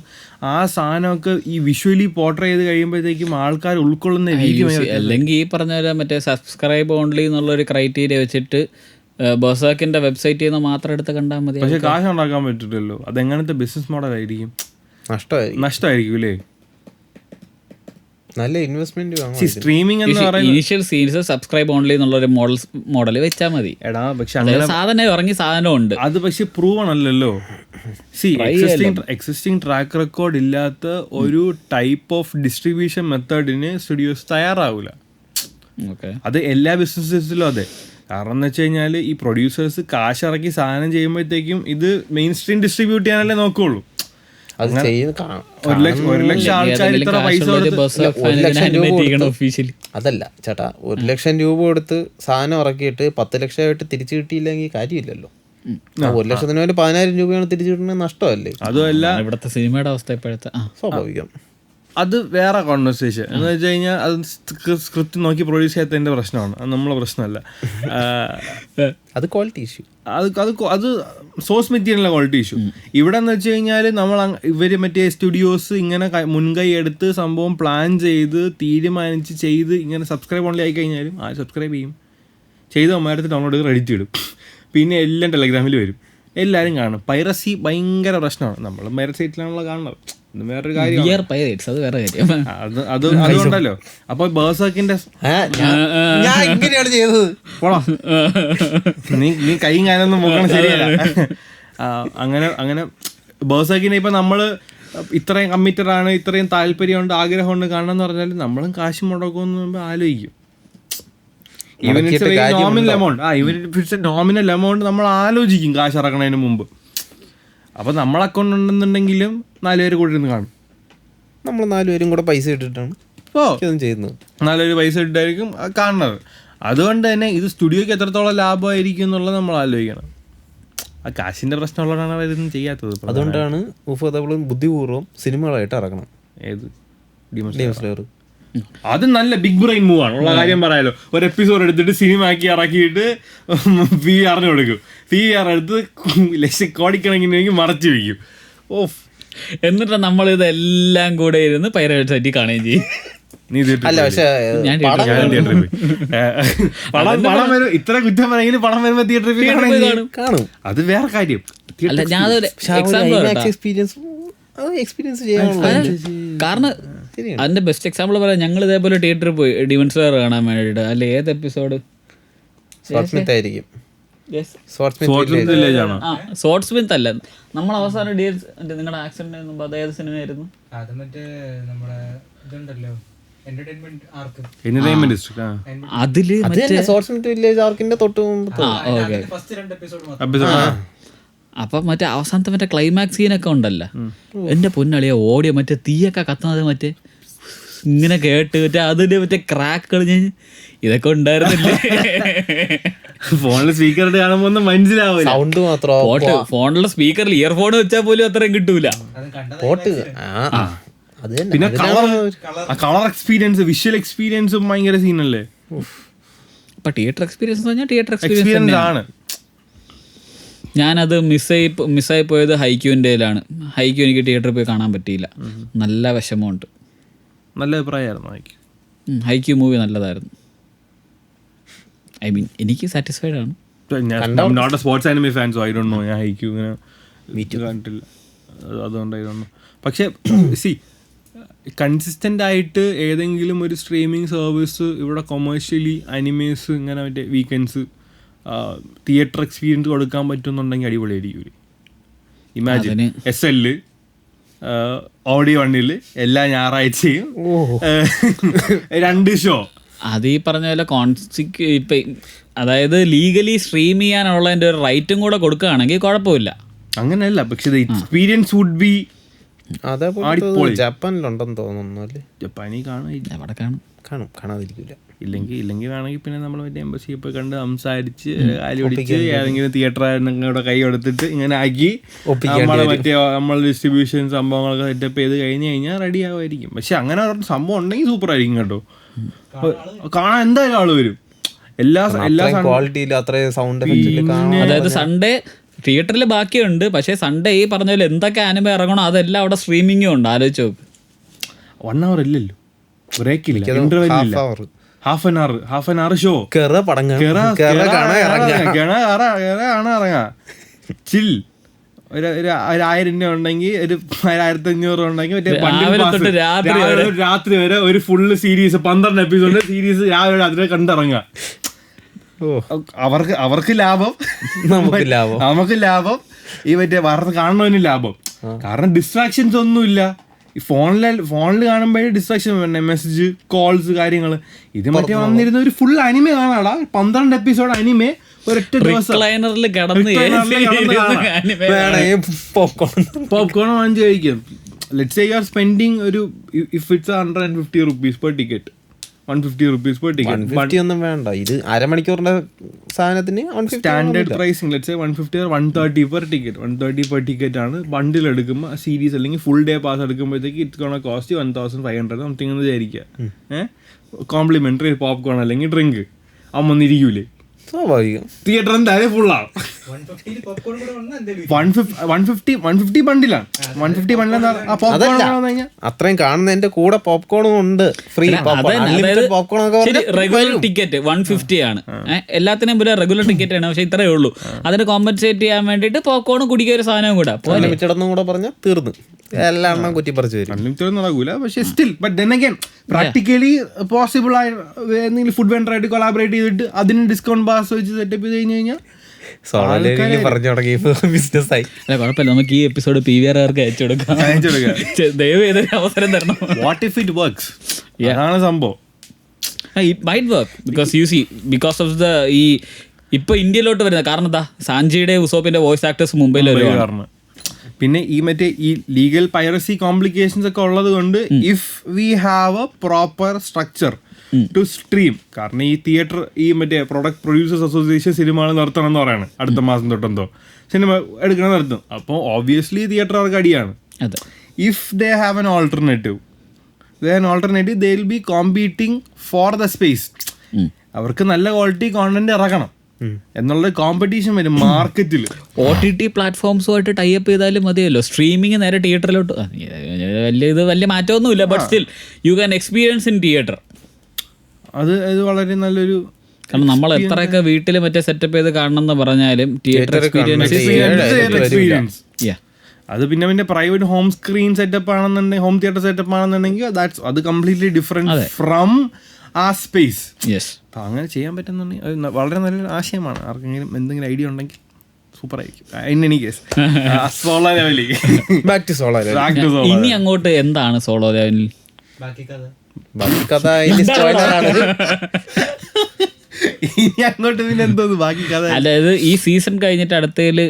ആ സാധനമൊക്കെ ഈ വിഷ്വലി പോർട്രേ ചെയ്ത് കഴിയുമ്പോഴത്തേക്കും ആൾക്കാർ ഉൾക്കൊള്ളുന്ന രീതി. അല്ലെങ്കിൽ ഈ പറഞ്ഞ പോലെ മറ്റേ സബ്സ്ക്രൈബ് ഓൺലി എന്നുള്ളൊരു ക്രൈറ്റീരിയ വെച്ചിട്ട് ബേഴ്സക്കിന്റെ വെബ്സൈറ്റിൽ നിന്ന് മാത്രം എടുത്ത് കണ്ടാൽ മതി. പക്ഷെ കാശ് ഉണ്ടാക്കാൻ പറ്റില്ലല്ലോ. അതെങ്ങനത്തെ ബിസിനസ് മോഡൽ ആയിരിക്കും? നഷ്ടമായിരിക്കും അല്ലേ? നല്ല ഇൻവെസ്റ്റ്മെന്റ് സ്ട്രീമിംഗ് എന്ന് പറയുന്നത് ഇനീഷ്യൽ സീരീസ് സബ്സ്ക്രൈബ് ഓൺലി എന്നുള്ളൊരു മോഡൽ വെച്ചാൽ മതി. എടാ പക്ഷെ സാധനം ഇറങ്ങി സാധനം ഉണ്ട്, അത് പക്ഷെ പ്രൂവൺ അല്ലല്ലോ. എക്സിസ്റ്റിംഗ് ട്രാക്ക് റെക്കോർഡ് ഇല്ലാത്ത ഒരു ടൈപ്പ് ഓഫ് ഡിസ്ട്രിബ്യൂഷൻ മെത്തേഡിന് സ്റ്റുഡിയോസ് തയ്യാറാവില്ല. അത് എല്ലാ ബിസിനസ്സിലും അതെ. കാരണം എന്ന് വെച്ച് കഴിഞ്ഞാൽ ഈ പ്രൊഡ്യൂസേഴ്സ് കാശ് ഇറക്കി സാധനം ചെയ്യുമ്പോഴത്തേക്കും ഇത് മെയിൻ സ്ട്രീം ഡിസ്ട്രിബ്യൂട്ട് ചെയ്യാനല്ലേ നോക്കുകയുള്ളൂ. അത് ചെയ്യുന്ന ഒരു ലക്ഷം ആൾക്കാർ ഇത്ര പൈസ ഒഫീഷ്യലി അതല്ല ചേട്ടാ, 1 ലക്ഷം രൂപ കൊടുത്ത് സാധനം ഇറക്കിയിട്ട് 10 ലക്ഷമായിട്ട് തിരിച്ചു കിട്ടിയില്ലെങ്കിൽ കാര്യമില്ലല്ലോ. 1 ലക്ഷത്തിന് വേണ്ടി 10,000 രൂപയാണ് തിരിച്ചു കിട്ടുന്നത്, നഷ്ടമല്ലേ? അതുമല്ല ഇവിടുത്തെ സിനിമയുടെ അവസ്ഥ ഇപ്പോഴത്തെ സ്വാഭാവികം. അത് വേറെ കോൺവെർസേഷൻ എന്ന് വെച്ച് കഴിഞ്ഞാൽ അത് സ്ക്രിപ്റ്റ് നോക്കി പ്രൊഡ്യൂസ് ചെയ്യാത്തതിൻ്റെ പ്രശ്നമാണ്, അത് നമ്മളെ പ്രശ്നമല്ല. അത് ക്വാളിറ്റി ഇഷ്യൂ. അത് സോഴ്സ് മെറ്റീരിയലിലെ ക്വാളിറ്റി ഇഷ്യൂ. ഇവിടെ എന്ന് വെച്ച് കഴിഞ്ഞാൽ ഇവർ മറ്റേ സ്റ്റുഡിയോസ് ഇങ്ങനെ മുൻകൈ എടുത്ത് സംഭവം പ്ലാൻ ചെയ്ത് തീരുമാനിച്ച് ചെയ്ത് ഇങ്ങനെ സബ്സ്ക്രൈബ് ഓൺലി ആയി കഴിഞ്ഞാലും ആ സബ്സ്ക്രൈബ് ചെയ്യും, ചെയ്ത് അമ്മയടുത്ത് ഡൗൺലോഡ് ചെയ്ത് റെഡിറ്റ് ഇടും, പിന്നെ എല്ലാം ടെലഗ്രാമിൽ വരും, എല്ലാവരും കാണും. പൈറസി ഭയങ്കര പ്രശ്നമാണ്. നമ്മൾ പൈറസൈറ്റിലാണല്ലോ കാണുന്നത്. ഇത് വേറൊരു കാര്യം, അത് വേറെ കാര്യം. അതുകൊണ്ടല്ലോ. അപ്പോൾ ബേഴ്സക്കിന്റെ ഞാൻ ഇങ്ങനെയാണ് ചെയ്തത്, നീ കൈയും കാലൊന്നും നോക്കണം, ശരിയല്ല. അങ്ങനെ ബേഴ്സക്കിനെ ഇപ്പം നമ്മൾ ഇത്രയും കമ്മിറ്റഡ് ആണ്, ഇത്രയും താല്പര്യമുണ്ട്, ആഗ്രഹമുണ്ട് കാണണം എന്ന് പറഞ്ഞാൽ നമ്മളും കാശ് മുടക്കുമെന്ന് ആലോചിക്കും. ഈവൻ ഇറ്റ്സ് നോമിനൽ എമൗണ്ട് നമ്മൾ ആലോചിക്കും കാശ് ഇറക്കണതിന് മുമ്പ്. അപ്പൊ നമ്മൾ അക്കൗണ്ട് ഉണ്ടെന്നുണ്ടെങ്കിലും 4 പേര് കൂടി ഇരുന്ന് കാണും. നമ്മൾ 4 പേരും കൂടെ പൈസ ഇട്ടിട്ടാണ് ചെയ്യുന്നത്. 4 പേര് പൈസ ഇട്ടായിരിക്കും കാണുന്നത്. അതുകൊണ്ട് തന്നെ ഇത് സ്റ്റുഡിയോക്ക് എത്രത്തോളം ലാഭമായിരിക്കും എന്നുള്ളത് നമ്മൾ ആലോചിക്കണം. ആ കാശിന്റെ പ്രശ്നമുള്ളതാണ് അവരൊന്നും ചെയ്യാത്തത്. അതുകൊണ്ടാണ് ബുദ്ധിപൂർവ്വം സിനിമകളായിട്ട് ഇറക്കണം. ഏത് ഡീമൺ സ്ലെയർ അത് നല്ല ബിഗ് ബ്രെയിൻ മൂവ് ആണ്, ഉള്ള കാര്യം പറയാലോ. ഒരു എപ്പിസോഡ് എടുത്തിട്ട് സിനിമ ആക്കി ഇറക്കിയിട്ട് VR കൊടുക്കും. VR എടുത്ത് കോടിക്കണക്കിന് മറച്ചു വയ്ക്കും. ഓഫ്, എന്നിട്ട് നമ്മൾ ഇതെല്ലാം കൂടെ ഇരുന്ന് പൈറേറ്റ് സൈറ്റിൽ കാണുകയും ചെയ്യും. അല്ല, പക്ഷേ പടം വരും, ഇത്ര കുറ്റം പറയുമെങ്കിൽ പടം വരുമ്പോ തിയേറ്ററിൽ കാണും. അത് വേറെ കാര്യം. അല്ല, ഞാനൊരു എക്സ്പീരിയൻസ് ചെയ്യാനുള്ള കാരണം അതിന്റെ ബെസ്റ്റ് എക്സാമ്പിൾ പറയാം. ഞങ്ങൾ ഇതേപോലെ തിയേറ്ററിൽ പോയി ഡീമൺ സ്ലെയർ കാണാൻ വേണ്ടിയിട്ട്. അല്ല, ഏത് എപ്പിസോഡ്? ആയിരിക്കും. ഷോർട്ട് സ്മിത്ത് അല്ല, നമ്മൾ അവസാനം നിങ്ങളുടെ ആക്സിഡന്റ് മുമ്പ് അത് ഏത് സിനിമയായിരുന്നു? അതില് അപ്പൊ മറ്റേ അവസാനത്തെ മറ്റേ ക്ലൈമാക്സ് സീനൊക്കെ ഉണ്ടല്ലോ, എന്റെ പൊന്നളിയ ഓടിയ മറ്റേ തീയൊക്കെ കത്തുന്നത് മറ്റേ ഇങ്ങനെ കേട്ട് മറ്റേ അതിന്റെ മറ്റേ ക്രാക്ക് കളിഞ്ഞ് ഇതൊക്കെ ഉണ്ടായിരുന്നില്ലേ? ഫോണിൽ സ്പീക്കർ കാണുമ്പോ ഒന്നും മനസ്സിലാവില്ല. സൗണ്ട് മാത്രം. ഫോണിലെ സ്പീക്കറിൽ ഇയർഫോൺ വെച്ചാൽ പോലും അത്രയും കിട്ടൂല. പിന്നെ കളർ എക്സ്പീരിയൻസ്, വിഷ്വൽ എക്സ്പീരിയൻസും ഭയങ്കര സീനല്ലേ. അപ്പൊ തിയേറ്റർ എക്സ്പീരിയൻസ് പറഞ്ഞാൽ തിയേറ്റർ എക്സ്പീരിയൻസ് ആണ്. ഞാനത് മിസ്സായി പോയത് ഹൈക്യൂൻ്റെയിലാണ്. ഹൈക്യൂ എനിക്ക് തിയേറ്ററിൽ പോയി കാണാൻ പറ്റിയില്ല, നല്ല വിഷമമുണ്ട്. നല്ല അഭിപ്രായമായിരുന്നു ഹൈക്യൂ മൂവി, നല്ലതായിരുന്നു. ഐ മീൻ എനിക്ക് സാറ്റിസ്ഫൈഡ് ആണ്. Not a sports anime fan, so I don't know. ഞാൻ ഹൈക്യൂ ഇങ്ങനെ കണ്ടിട്ടില്ല, അതുകൊണ്ടായിരുന്നു. പക്ഷേ കൺസിസ്റ്റൻ്റ് ആയിട്ട് ഏതെങ്കിലും ഒരു സ്ട്രീമിംഗ് സർവീസ് ഇവിടെ കൊമേഴ്ഷ്യലി അനിമേസ് ഇങ്ങനെ മറ്റേ വീക്കെൻഡ്സ് തിയേറ്റർ എക്സ്പീരിയൻസ് കൊടുക്കാൻ പറ്റുന്നുണ്ടെങ്കിൽ അടിപൊളിയായിരിക്കും. ഇമാജിൻ SL ഓഡിയോ 1 എല്ലാ ഞായറാഴ്ചയും 2 ഷോ. അത് ഈ പറഞ്ഞ പോലെ ഇപ്പം അതായത് ലീഗലി സ്ട്രീം ചെയ്യാനുള്ളതിൻ്റെ ഒരു റൈറ്റും കൂടെ കൊടുക്കുകയാണെങ്കിൽ കുഴപ്പമില്ല. അങ്ങനെയല്ല, പക്ഷെ എക്സ്പീരിയൻസ് വുഡ് ബി. ജപ്പാനിലുണ്ടെന്ന് തോന്നുന്നു അല്ലേ? ജപ്പാനിൽ കാണും, കാണാതിരിക്കില്ല. ഇല്ലെങ്കിൽ വേണമെങ്കിൽ പിന്നെ നമ്മൾ മറ്റേ എംബസി പോയി കണ്ട് സംസാരിച്ച് ആലോചിച്ച് ഏതെങ്കിലും തിയേറ്റർ കൈ കൊടുത്തിട്ട് ഇങ്ങനെ ആക്കി നമ്മൾ ഡിസ്ട്രിബ്യൂഷൻ സംഭവങ്ങളൊക്കെ സെറ്റപ്പ് ചെയ്ത് കഴിഞ്ഞാൽ റെഡി ആവുമായിരിക്കും. പക്ഷെ അങ്ങനെ സംഭവം ഉണ്ടെങ്കിൽ സൂപ്പർ ആയിരിക്കും കേട്ടോ, കാണാൻ എന്തായാലും ആള് വരും. അതായത് സൺഡേ തിയേറ്ററിൽ ബാക്കിയുണ്ട്, പക്ഷേ സൺഡേ ഈ പറഞ്ഞ പോലെ എന്തൊക്കെ ആനിമ ഇറങ്ങണോ അതെല്ലാം അവിടെ സ്ട്രീമിംഗും ഉണ്ട്. ആലോചിച്ച് നോക്ക്, 1 hour ഇല്ലല്ലോ, ബ്രേക്കില്ല, ഇന്റർവെൽ ഇല്ല, ഹാഫ് ആൻ അവർ ഷോ. ചിൽ. ഒരു 1000 രൂപ ഉണ്ടെങ്കിൽ, ഒരു 1500 ഉണ്ടെങ്കിൽ മറ്റേ രാത്രി വരെ ഒരു ഫുള്ള് സീരീസ് 12 എപ്പിസോഡ് സീരീസ് രാവിലെ അതിനെ കണ്ടിറങ്ങുക. അവർക്ക് ലാഭം, നമുക്ക് ലാഭം, ഈ മറ്റേ വാർത്ത കാണുന്നതിന് ലാഭം. കാരണം ഡിസ്ട്രാക്ഷൻസ് ഒന്നുമില്ല. ഈ ഫോണിൽ കാണുമ്പോഴേ ഡിസ്ട്രാക്ഷൻ, മെസ്സേജ്, കോൾസ്, കാര്യങ്ങൾ. ഇത് മറ്റേ വന്നിരുന്ന ഒരു ഫുൾ അനിമെ കാണാടാ, 12 എപ്പിസോഡ് അനിമെ ഒരൊറ്റ ദിവസം റിക്ലൈനറിൽ കിടന്ന് പോപ്കോൺ വാങ്ങിച്ച് കഴിക്കും. Let's say you are spending ഒരു if it's 150 rupees per ticket, 150 rupees per ticket. 150 ഒന്നും വേണ്ട, ഇത് അരമണിക്കൂറിന്റെ സാധനത്തിന് standard pricing let's say 150 or 130 per ticket. 130 per ticket ആണ്. ബണ്ടിൽ എടുക്കുമ്പോൾ സീരീസ് അല്ലെങ്കിൽ ഫുൾ ഡേ പാസ് എടുക്കുമ്പോഴത്തേക്ക് ഇറ്റ്സ് ഗോണ കോസ്റ്റ് 1500 സംതിങ് എന്ന് വിചാരിക്കുക. കോംപ്ലിമെന്ററി പോപ്കോൺ അല്ലെങ്കിൽ ഡ്രിങ്ക് അമ്മൊന്നിരിക്കൂലേ, സ്വാഭാവികം. തിയേറ്റർ എന്തായാലും ഫുള്ളാണ്. 150 ബണ്ടിലാണ്. 150 ബണ്ടിലാണ് അത്രയും കാണുന്നതിന്റെ കൂടെ പോപ്കോണും ഉണ്ട്, ഫ്രീ പോപ്കോൺ. റെഗുലർ ടിക്കറ്റ് 150 ആണ്. എല്ലാത്തിനും പോലെ റെഗുലർ ടിക്കറ്റ് ആണ്. പക്ഷെ ഇത്രയേ ഉള്ളൂ. അതിന് കോമ്പൻസേറ്റ് ചെയ്യാൻ വേണ്ടിട്ട് പോപ്കോൺ കുടിക്കുക ഒരു സാധനവും കൂടെ ലിമിറ്റഡെന്നും കൂടെ പറഞ്ഞാൽ തീർന്നു, എല്ലാ എണ്ണം കുറ്റിപ്പറിച്ച് വരും. അൺലിമിറ്റഡ് നടക്കൂല, പക്ഷെ still but then again practically possible ആയ എന്തെങ്കിലും ഫുഡ് വെണ്ടറായിട്ട് കൊളാബറേറ്റ് ചെയ്തിട്ട് അതിന് ഡിസ്കൗണ്ട് ബാസ് വെച്ച് സെറ്റപ്പ് ചെയ്ത് കഴിഞ്ഞ് കഴിഞ്ഞാൽ പറഞ്ഞു തുടങ്ങി ബിസിനസ് ആയി. അല്ല കുഴപ്പമില്ല, നമുക്ക് ഈ എപ്പിസോഡ് PVR അയച്ചു കൊടുക്കാം. ദയവ് ചെയ്തൊരു അവസരം തരണം. What if it works? അതാണ് സംഭവം. It might work because you see, because of the ഈ ഇപ്പൊ ഇന്ത്യയിലോട്ട് വരുന്നത് കാരണം എന്താ, സാഞ്ചിയുടെ ഉസോപ്പിന്റെ വോയിസ് ആക്ടേഴ്സ് മുംബൈയിൽ വരുവാണ്. പിന്നെ ഈ മറ്റേ ഈ ലീഗൽ പൈറസി കോംപ്ലിക്കേഷൻസ് ഒക്കെ ഉള്ളത് കൊണ്ട് if we have a proper structure to stream, കാരണം ഈ തിയേറ്റർ ഈ മറ്റേ പ്രൊഡക്റ്റ് പ്രൊഡ്യൂസേഴ്സ് അസോസിയേഷൻ സിനിമകൾ നിർത്തണം എന്ന് പറയാണ് അടുത്ത മാസം തൊട്ടെന്തോ സിനിമ എടുക്കണം നിർത്തും. അപ്പോൾ ഓബ്വിയസ്ലി തിയേറ്ററുകാർക്ക് അടിയാണ്. If they have an alternative they will be competing for the space. അവർക്ക് നല്ല ക്വാളിറ്റി കോണ്ടന്റ് ഇറക്കണം എന്നുള്ള കോമ്പറ്റീഷൻ വരും മാർക്കറ്റിൽ. OTT പ്ലാറ്റ്ഫോംസുമായിട്ട് ടൈപ്പ് ചെയ്താലും മതിയല്ലോ, സ്ട്രീമിങ് നേരെ തിയേറ്ററിലോട്ട്. വലിയ മാറ്റമൊന്നുമില്ല, but still you can experience in theatre. അത് വളരെ നല്ലൊരു, കാരണം നമ്മൾ എത്രയൊക്കെ വീട്ടിൽ മറ്റേ സെറ്റപ്പ് ചെയ്ത് കാണണം എന്ന് പറഞ്ഞാലും തിയേറ്റർ എക്സ്പീരിയൻസ്. അത് പിന്നെ പ്രൈവറ്റ് ഹോം സ്ക്രീൻ സെറ്റപ്പ് ആണെന്നുണ്ടെങ്കിൽ, ഹോം തിയേറ്റർ സെറ്റപ്പ് ആണെന്നുണ്ടെങ്കിൽ അത് കംപ്ലീറ്റ്ലി ഡിഫറെന്റ് ഫ്രം ആ സ്പേസ്. അപ്പം അങ്ങനെ ചെയ്യാൻ പറ്റുന്നുണ്ടെങ്കിൽ അത് വളരെ നല്ലൊരു ആശയമാണ്. ആർക്കെങ്കിലും എന്തെങ്കിലും ഐഡിയ ഉണ്ടെങ്കിൽ സൂപ്പർ ആയിരിക്കും. ഇൻ കേസ് സോളോ ലെവലിലേക്ക് ബാക്ക് ടു സോളോ ലെവൽ. ഇനി അങ്ങോട്ട് എന്താണ് സോളോ ലെവലിൽ ബാക്കി കഥ? ഇനി അങ്ങോട്ട് പിന്നെ എന്തോന്ന് ബാക്കി കഥ? അതായത് ഈ സീസൺ കഴിഞ്ഞിട്ട് അടുത്തതില്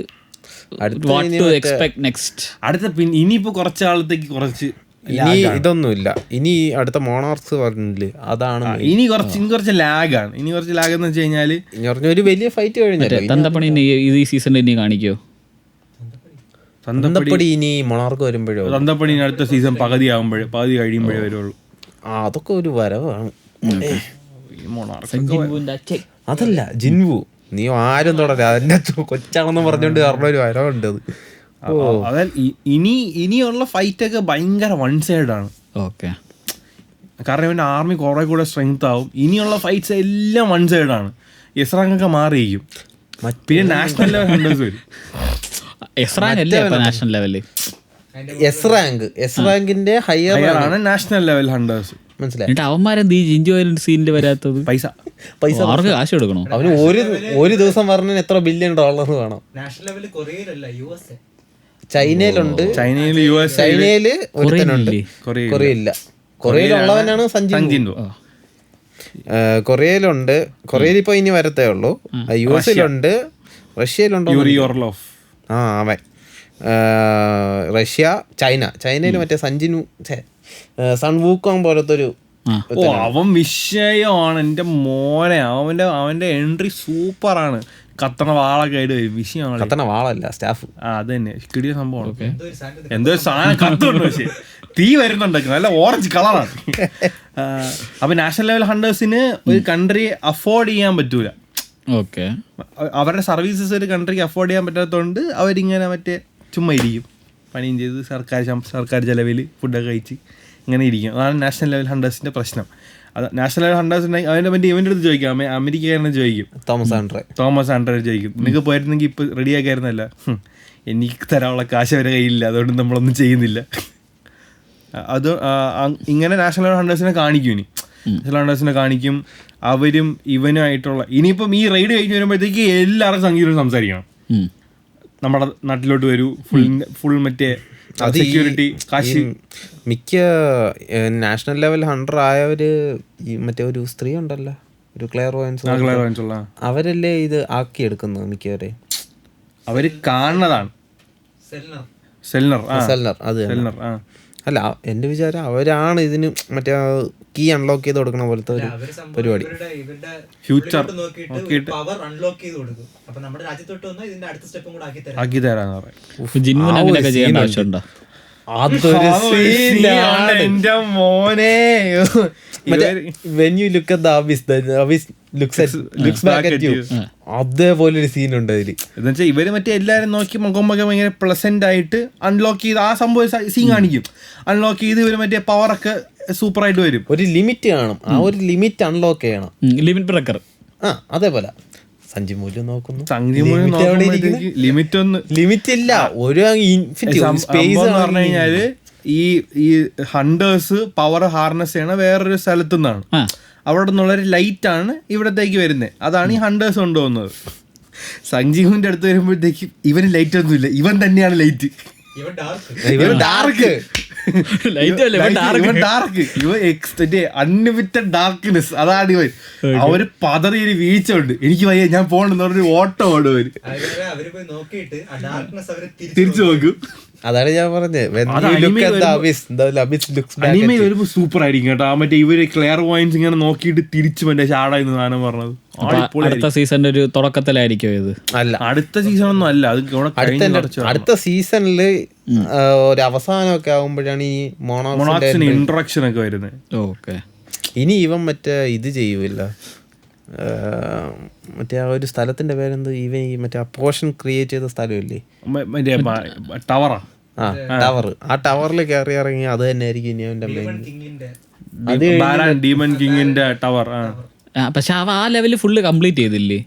അടുത്ത ഇനിയിപ്പോ കുറച്ച് കാലത്തേക്ക് കുറച്ച് ഇനി ഇതൊന്നുമില്ല. ഇനി അടുത്ത മോണാർക്സ് പറഞ്ഞില്ലേ, അതാണ് ഇനി കുറച്ച് ലാഗാണ്. ഇനി കുറച്ച് ലാഗ് എന്ന് വെച്ച് കഴിഞ്ഞാല് ഒരു വലിയ ഫൈറ്റ് കഴിഞ്ഞിട്ട് തന്തപ്പണി ഈ സീസണിൽ ഇനി കാണിക്കോ? തന്തപ്പടി ഇനി മൊണാർക്ക് വരുമ്പോഴോ? തന്തപ്പണി അടുത്ത സീസൺ പകുതി കഴിയുമ്പോഴേ വരുള്ളൂ. അതൊക്കെ ഒരു വരവാണ്. അതല്ല ജിൻവു, നീ ആരും തുടരാ, അതിന്റെ കൊച്ചാണെന്ന് പറഞ്ഞോണ്ട് കാരണം ഒരു വരവുണ്ട്. അതായത് ഇനിയുള്ള ഫൈറ്റ് ഒക്കെ ഭയങ്കര വൺ സൈഡാണ്. ഓക്കെ, കാരണം ഇവന്റെ ആർമി കുറെ കൂടെ സ്ട്രെങ്ത് ആവും. ഇനിയുള്ള ഫൈറ്റ്സ് എല്ലാം വൺ സൈഡാണ്. എസ്റാങ്കൊക്കെ മാറിയിരിക്കും. പിന്നെ നാഷണൽ ലെവൽ ഹണ്ടേഴ്സ് വരും. നാഷണൽ ലെവല് റാങ്കിന്റെ ഹയർ ആണ് നാഷണൽ ലെവൽ ഹണ്ടേഴ്സ്. മനസ്സിലായി. അവന്മാരെന്ത് ഈ ജിൻജോ സീനിൽ വരാത്തത്? പൈസ അവർക്ക് കാശ് കൊടുക്കണോ? അവന് ഒരു ദിവസം പറഞ്ഞ എത്ര $1 ബില്യൺ വേണം? ചൈനയിലുണ്ട്, ചൈനയില് ഒരുത്തനുണ്ട്, കൊറിയയില്ല. കൊറിയയിലുള്ളവനാണ് സഞ്ജിൻ. കൊറിയയിലുണ്ട്, കൊറിയയിൽ ഇപ്പൊ ഇനി വരത്തേ ഉള്ളൂ. US-ലുണ്ട്, റഷ്യയിലുണ്ടോ? അവൻ റഷ്യ, ചൈനയിൽ മറ്റേ സൺ വൂക്കോങ് പോലത്തെ ഒരു അവൻ വിഷയമാണ്. എന്റെ മോനെ, അവന്റെ എൻട്രി സൂപ്പറാണ്. കത്തണ വാളൊക്കെ ആയിട്ട് വിഷയമാണ്. കത്തണ വാളല്ല, സ്റ്റാഫ്. അത് തന്നെ കിടിയ സംഭവമാണ്. എന്തോ സാധനം കത്തുണ്ട്, പക്ഷേ തീ വരുന്നുണ്ട്, നല്ല ഓറഞ്ച് കളറാണ്. അപ്പൊ നാഷണൽ ലെവൽ ഹണ്ടേഴ്സിന് ഒരു കൺട്രി അഫോർഡ് ചെയ്യാൻ പറ്റൂല. ഓക്കെ, അവരുടെ സർവീസസ് ഒരു കൺട്രിക്ക് അഫോർഡ് ചെയ്യാൻ പറ്റാത്തതുകൊണ്ട് അവരിങ്ങനെ മറ്റേ ചുമ്മാ ഇരിക്കും, പണിയും ചെയ്ത് സർക്കാർ ചെലവിൽ ഫുഡൊക്കെ കഴിച്ച് ഇങ്ങനെ ഇരിക്കും. അതാണ് നാഷണൽ ലെവൽ ഹണ്ടേഴ്സിന്റെ പ്രശ്നം. അത് നാഷണൽ ലെവൽ ഹണ്ടേഴ്സ് ഉണ്ടെങ്കിൽ അവൻ്റെ മറ്റേ ഇവൻ്റെ അടുത്ത് ചോദിക്കാം, അമേരിക്കക്കാരനെ ചോദിക്കും, തോമസ് ആൻഡ്രെ ചോദിക്കും, നിനക്ക് പോയിരുന്നെങ്കിൽ ഇപ്പം റെഡിയാക്കായിരുന്നല്ല. എനിക്ക് തരാനുള്ള കാശ് അവരെ കയ്യിലില്ല, അതുകൊണ്ട് നമ്മളൊന്നും ചെയ്യുന്നില്ല. അത് ഇങ്ങനെ നാഷണൽ ലെവൽ ഹണ്ടേഴ്സിനെ കാണിക്കും. ഇനി നാഷണൽ ഹണ്ടേഴ്സിനെ കാണിക്കും. അവരും ഇവനുമായിട്ടുള്ള ഇനിയിപ്പം ഈ റെയ്ഡ് കഴിഞ്ഞ് വരുമ്പോഴത്തേക്ക് എല്ലാവർക്കും സംഗീതം സംസാരിക്കണം. നമ്മുടെ നാട്ടിലോട്ട് വരൂ, ഫുൾ മറ്റേ സെക്യൂരിറ്റി കാശ്. മിക്ക നാഷണൽ ലെവൽ ഹണ്ടർ ആയവര് മറ്റേ ഒരു സ്ത്രീ ഉണ്ടല്ലോ, ഒരു ക്ലെയർ വോയൻസ് ക്ലയർവോയൻസുള്ള അവരല്ലേ ഇത് ആക്കിയെടുക്കുന്നത് മിക്കവരെ. അവര് കാണുന്നതാണ് സെൽനർ സെൽനർ അത് തന്നെ. സെൽനർ അല്ല എൻ്റെ വിചാരം അവരാണ് ഇതിന് മറ്റേ കീ അൺലോക്ക് ചെയ്ത് കൊടുക്കണ പോലത്തെ ഒരു പരിപാടി. ഫ്യൂച്ചർ പവർ അൺലോക്ക് ചെയ്ത് കൊടുക്കും. അപ്പൊ നമ്മുടെ രാജ്യത്തോട്ട് വന്നാൽ ഇതിന്റെ അടുത്ത സ്റ്റെപ്പും കൂടെ ആക്കി തരാം. ആക്കി തരാന്ന് പറയും. ജിന്നുവിന് അങ്ങനെയൊക്കെ ചെയ്യേണ്ട ആവശ്യമുണ്ടോ? അതൊരു സീനാണ് എന്റെ മോനെ. when you look at the abyss, the abyss looks back at you. അതേപോലെ ഒരു സീൻ ഉണ്ട് അതില്. എന്നുവെച്ചാൽ ഇവര് മറ്റേ എല്ലാരും നോക്കി മുഖമൊക്കെ ഭയങ്കര പ്ലസന്റ് ആയിട്ട് അൺലോക്ക് ചെയ്ത് ആ സംഭവം സീൻ കാണിക്കും. അൺലോക്ക് ചെയ്ത് ഇവര് മറ്റേ പവറൊക്കെ സൂപ്പർ ആയിട്ട് വരും. ഒരു ലിമിറ്റ് കാണും, ആ ഒരു ലിമിറ്റ് അൺലോക്ക് ചെയ്യണം. Limit breaker. അതേപോലെ സഞ്ജി മൂല്യം നോക്കുന്നു, ലിമിറ്റ് ഇല്ല, ഒരു സ്പേസ് പറഞ്ഞു കഴിഞ്ഞാല് ഈ ഹണ്ടേഴ്സ് പവർ ഹാർനസ് ചെയ്യണ വേറൊരു സ്ഥലത്തു നിന്നാണ്. അവിടെ നിന്നുള്ളൊരു ലൈറ്റ് ആണ് ഇവിടത്തേക്ക് വരുന്നത്. അതാണ് ഈ ഹണ്ടേഴ്സ് കൊണ്ടുപോകുന്നത്. സഞ്ജീവിന്റെ അടുത്ത് വരുമ്പോഴത്തേക്ക് ഇവന് ലൈറ്റ് ഒന്നുമില്ല, ഇവൻ തന്നെയാണ് ലൈറ്റ്. Dark unlimited darkness. അതാണ് ഇവൻ. അവര് പതറിയൊരു വീഴ്ച ഉണ്ട്, എനിക്ക് വയ്യ ഞാൻ പോണെന്ന് പറഞ്ഞൊരു ഓട്ടം ഓടുവര്. തിരിച്ചു നോക്കും. അതാണ് ഞാൻ പറഞ്ഞത് സൂപ്പർ ആയിരിക്കും കേട്ടോ. മറ്റേ ഇവര് ക്ലിയർ പോയിന്റ്സ് ഇങ്ങനെ നോക്കിയിട്ട് തിരിച്ചു മറ്റേ ചാടായിരുന്നു സാധനം പറഞ്ഞത്. അടുത്ത സീസണിന്റെ ഒരു തുടക്കത്തിലായിരിക്കും ഇത്. അല്ല, അടുത്ത സീസൺ ഒന്നും അല്ല, അത് അടുത്ത സീസണില് ഒരു അവസാനമൊക്കെ ആകുമ്പോഴാണ് ഈ മൊണോക്സിന് ഇൻട്രൊഡക്ഷൻ ഒക്കെ വരുന്നത്. ഓക്കെ. ഇനി ഇവൻ മറ്റേ ഇത് ചെയ്യൂല, മറ്റേ ആ ഒരു സ്ഥലത്തിന്റെ പേരെന്ത്, ഇവൻ ഈ മറ്റേ പോർഷൻ ക്രിയേറ്റ് ചെയ്ത സ്ഥലമില്ലേ, ടവറാ. ടവർ. ആ ടവറിൽ കയറി ഇറങ്ങി അത് തന്നെ ആയിരിക്കും ഇനി അവന്റെ മെയിൻ. Demon കിങ്ങിന്റെ tower. പക്ഷെ അവ ആ ലെവല് ഫുള്ള് കംപ്ലീറ്റ് ചെയ്തില്ലേ?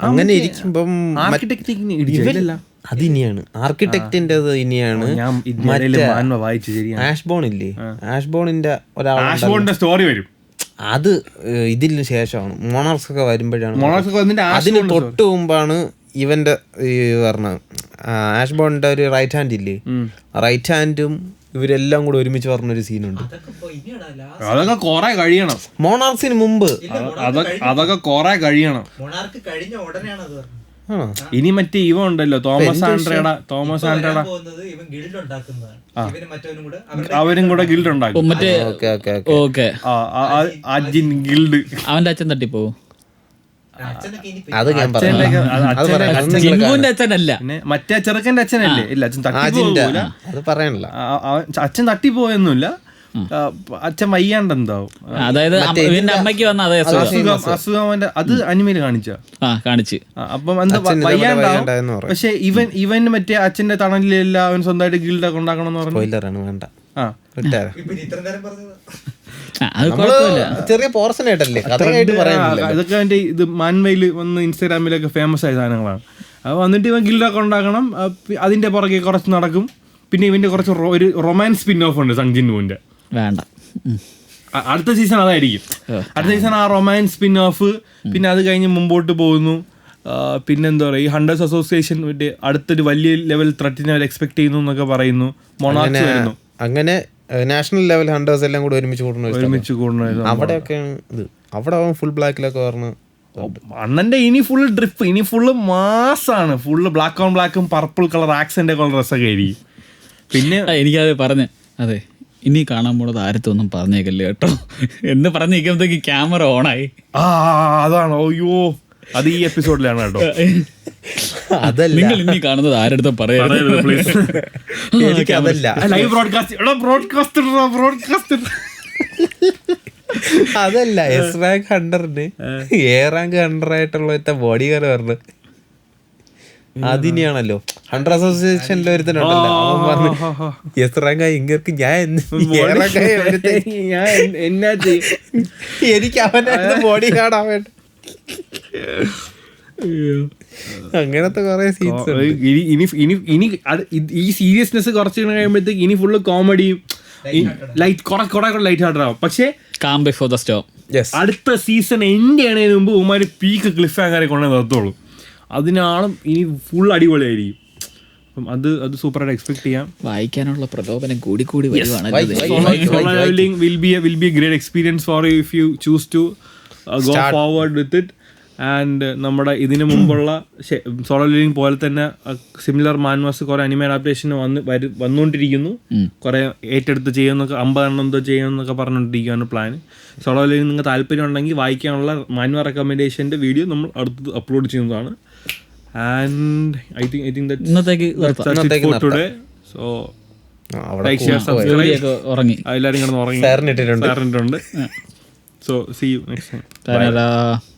അങ്ങനെ ഇരിക്കുമ്പം അതിനിയാണ് ആർക്കിടെക്റ്റിന്റെ ഇനിയാണ്. ആഷ്ബോൺ ഇല്ലേ, ആഷ്ബോണിന്റെ ഒരാളുടെ സ്റ്റോറി വരും. അത് ഇതിന് ശേഷമാണ് മോണാർക്സ് ഒക്കെ വരുമ്പോഴാണ്. അതിന് തൊട്ട് മുമ്പാണ് ഇവന്റെ ഈ പറഞ്ഞ ആഷ്ബോണിന്റെ ഒരു റൈറ്റ് ഹാൻഡ് ഇല്ലേ, റൈറ്റ് ഹാൻഡും ഇവരെല്ലാം കൂടെ ഒരുമിച്ച് പറഞ്ഞൊരു സീനുണ്ട്. അതൊക്കെ കൊറേ കഴിയണം, മോണാർക്സിന് മുമ്പ്. അതൊക്കെ കൊറേ കഴിയണം. ഇനി മറ്റേ ഇവ ഉണ്ടല്ലോ, തോമസ് ആൻഡ്രയുടെ അവരും കൂടെ ഗിൽഡ് ഉണ്ടാക്കും. മറ്റേ അജിൻ ഗിൽഡ്. അവന്റെ അച്ഛൻ തട്ടിപ്പോവും. അത് ഞാൻ ജിന്നുവിന്റെ അച്ഛനല്ല, മറ്റേ ചെറുക്കന്റെ അച്ഛനല്ലേ. ഇല്ല, അച്ഛൻ തട്ടിപ്പോവില്ല, അത് പറയാനില്ല. അച്ഛൻ തട്ടിപ്പോയെന്നില്ല, അച്ഛൻ വയ്യാണ്ടെന്താവും. അതായത് ഇവന്റെ അമ്മയ്ക്ക് വന്ന അതേ അസുഖം അത് അനിമയിൽ കാണിച്ച്. അപ്പം എന്താ വയ്യാണ്ടാവും. പക്ഷെ ഇവൻ മറ്റേ അച്ഛന്റെ തണലിലല്ല, അവൻ സ്വന്തമായിട്ട് ഗിൽഡൊക്കെ ഉണ്ടാക്കണം എന്ന് പറഞ്ഞു. വേണ്ട, ചെറിയ പോർഷൻ ആയിട്ടല്ലേ ഇതൊക്കെ. അവന്റെ ഇത് മാൻവയിൽ വന്ന് ഇൻസ്റ്റാഗ്രാമിലൊക്കെ ഫേമസ് ആയ സാധനങ്ങളാണ്. അത് വന്നിട്ട് ഇവൻ ഗിൽഡൊക്കെ ഉണ്ടാക്കണം, അതിന്റെ പുറകെ കുറച്ച് നടക്കും. പിന്നെ ഇവന്റെ കുറച്ച് ഒരു റൊമാൻസ് സ്പിൻ ഓഫ് ഉണ്ട് സഞ്ജിന്നുവിന്റെ. വേണ്ട, അടുത്ത സീസൺ അതായിരിക്കും. അടുത്ത സീസൺ ആ റൊമാൻസ് സ്പിൻ ഓഫ്. പിന്നെ അത് കഴിഞ്ഞ് മുമ്പോട്ട് പോകുന്നു. പിന്നെന്താ പറയുക, ഈ ഹണ്ടേഴ്സ് അസോസിയേഷൻ മറ്റേ അടുത്തൊരു വലിയ ലെവൽ ത്രെറ്റിനെ അവർ എക്സ്പെക്ട് ചെയ്യുന്നു എന്നൊക്കെ പറയുന്നു. മൊണാർക്സ് വരുന്നു. അങ്ങനെ നാഷണൽ ലെവൽ ഹണ്ടേഴ്സ് എല്ലാം കൂടെ ഒരുമിച്ച് കൂടുന്നു. അവിടെയൊക്കെയാണ് ഇത്. അവിടെ അവൻ ഫുൾ ബ്ലാക്കിലൊക്കെ പറഞ്ഞു. അണ്ണന്റെ ഇനി ഫുള്ള് ഡ്രിപ്പ്, ഇനി ഫുള്ള് മാസാണ്. ഫുള്ള് ബ്ലാക്ക് ഓൺ ബ്ലാക്കും പർപ്പിൾ കളർ ആക്സെന്റ് കളർ ഡ്രസ്സൊക്കെ ആയിരിക്കും. പിന്നെ എനിക്കത് പറഞ്ഞ അതെ, ഇനി കാണാൻ പോണത് ആരത്തൊന്നും പറഞ്ഞേക്കല്ലേ കേട്ടോ എന്ന് പറഞ്ഞിരിക്കുമ്പോഴത്തേക്ക് ക്യാമറ ഓണായി. അതാണ്. അയ്യോ, അത് ഈ എപ്പിസോഡിലാണ് കേട്ടോ. അതല്ല, നിങ്ങൾ ഇനി കാണുന്നത് ആരടുത്തും പറയരുത്. Live broadcast. അതല്ല, എസ് റാങ്ക് ഹണ്ടറിന് എ റാങ്ക് ഹണ്ടർ ആയിട്ടുള്ള ബോഡി ഗാർഡ് പറഞ്ഞു. അതിനെയാണല്ലോ ഹണ്ടർ അസോസിയേഷനിൽ ഒരുത്തനുണ്ടല്ലോ, അവൻ പറഞ്ഞു എസ് റാങ്ക് ഇങ്ങർക്ക് എനിക്ക് അവനായിരുന്നു ബോഡി ഗാർഡ് ആവേണ്ട. അങ്ങനത്തെ കുറെ സീൻസ്. ഇനി ഈ സീരിയസ്നെസ് കുറച്ച് കഴിയുമ്പോഴത്തേക്ക് ഇനി ഫുള്ള് കോമഡിയും ലൈറ്റ് കുറെ ലൈറ്റ് ഹാർട്ടർ ആവും. പക്ഷേ അടുത്ത സീസൺ എൻഡ് ആണതിന് മുമ്പ് ഉമ്മാര് പീക്ക് ക്ലിഫ് ഹാങ്ങറെ കൊണ്ടേ നിർത്തുള്ളൂ. അതിനാളും ഇനി ഫുൾ അടിപൊളിയായിരിക്കും. അപ്പം അത് സൂപ്പറായിട്ട് എക്സ്പെക്ട് ചെയ്യാം. വായിക്കാനുള്ള പ്രലോഭനം കൂടി വരുവാണ്. Solo leveling will be a great experience for you if you choose to go forward with it. And നമ്മുടെ ഇതിനു മുമ്പുള്ള സോളോ ലെവലിംഗ് പോലെ തന്നെ സിമിലർ മാൻവാസ് കുറെ അനിമേ അഡാപ്റ്റേഷൻ വന്നുകൊണ്ടിരിക്കുന്നു. കുറെ ഏറ്റെടുത്ത് ചെയ്യുന്നൊക്കെ 50 എണ്ണം എന്തോ ചെയ്യുമെന്നൊക്കെ പറഞ്ഞുകൊണ്ടിരിക്കുകയാണ് പ്ലാൻ. സോളോ ലെവലിംഗ് നിങ്ങൾക്ക് താല്പര്യം ഉണ്ടെങ്കിൽ വായിക്കാനുള്ള മാൻവ റെക്കമെൻഡേഷൻ്റെ വീഡിയോ നമ്മൾ അടുത്ത് അപ്ലോഡ് ചെയ്യുന്നതാണ്. ആൻഡ് ഐ തിങ്ക് ഇന്നത്തേക്ക് today. So like share subscribe. ഉറങ്ങി എല്ലാവരും കിടന്ന് ഉറങ്ങി. So see you next time.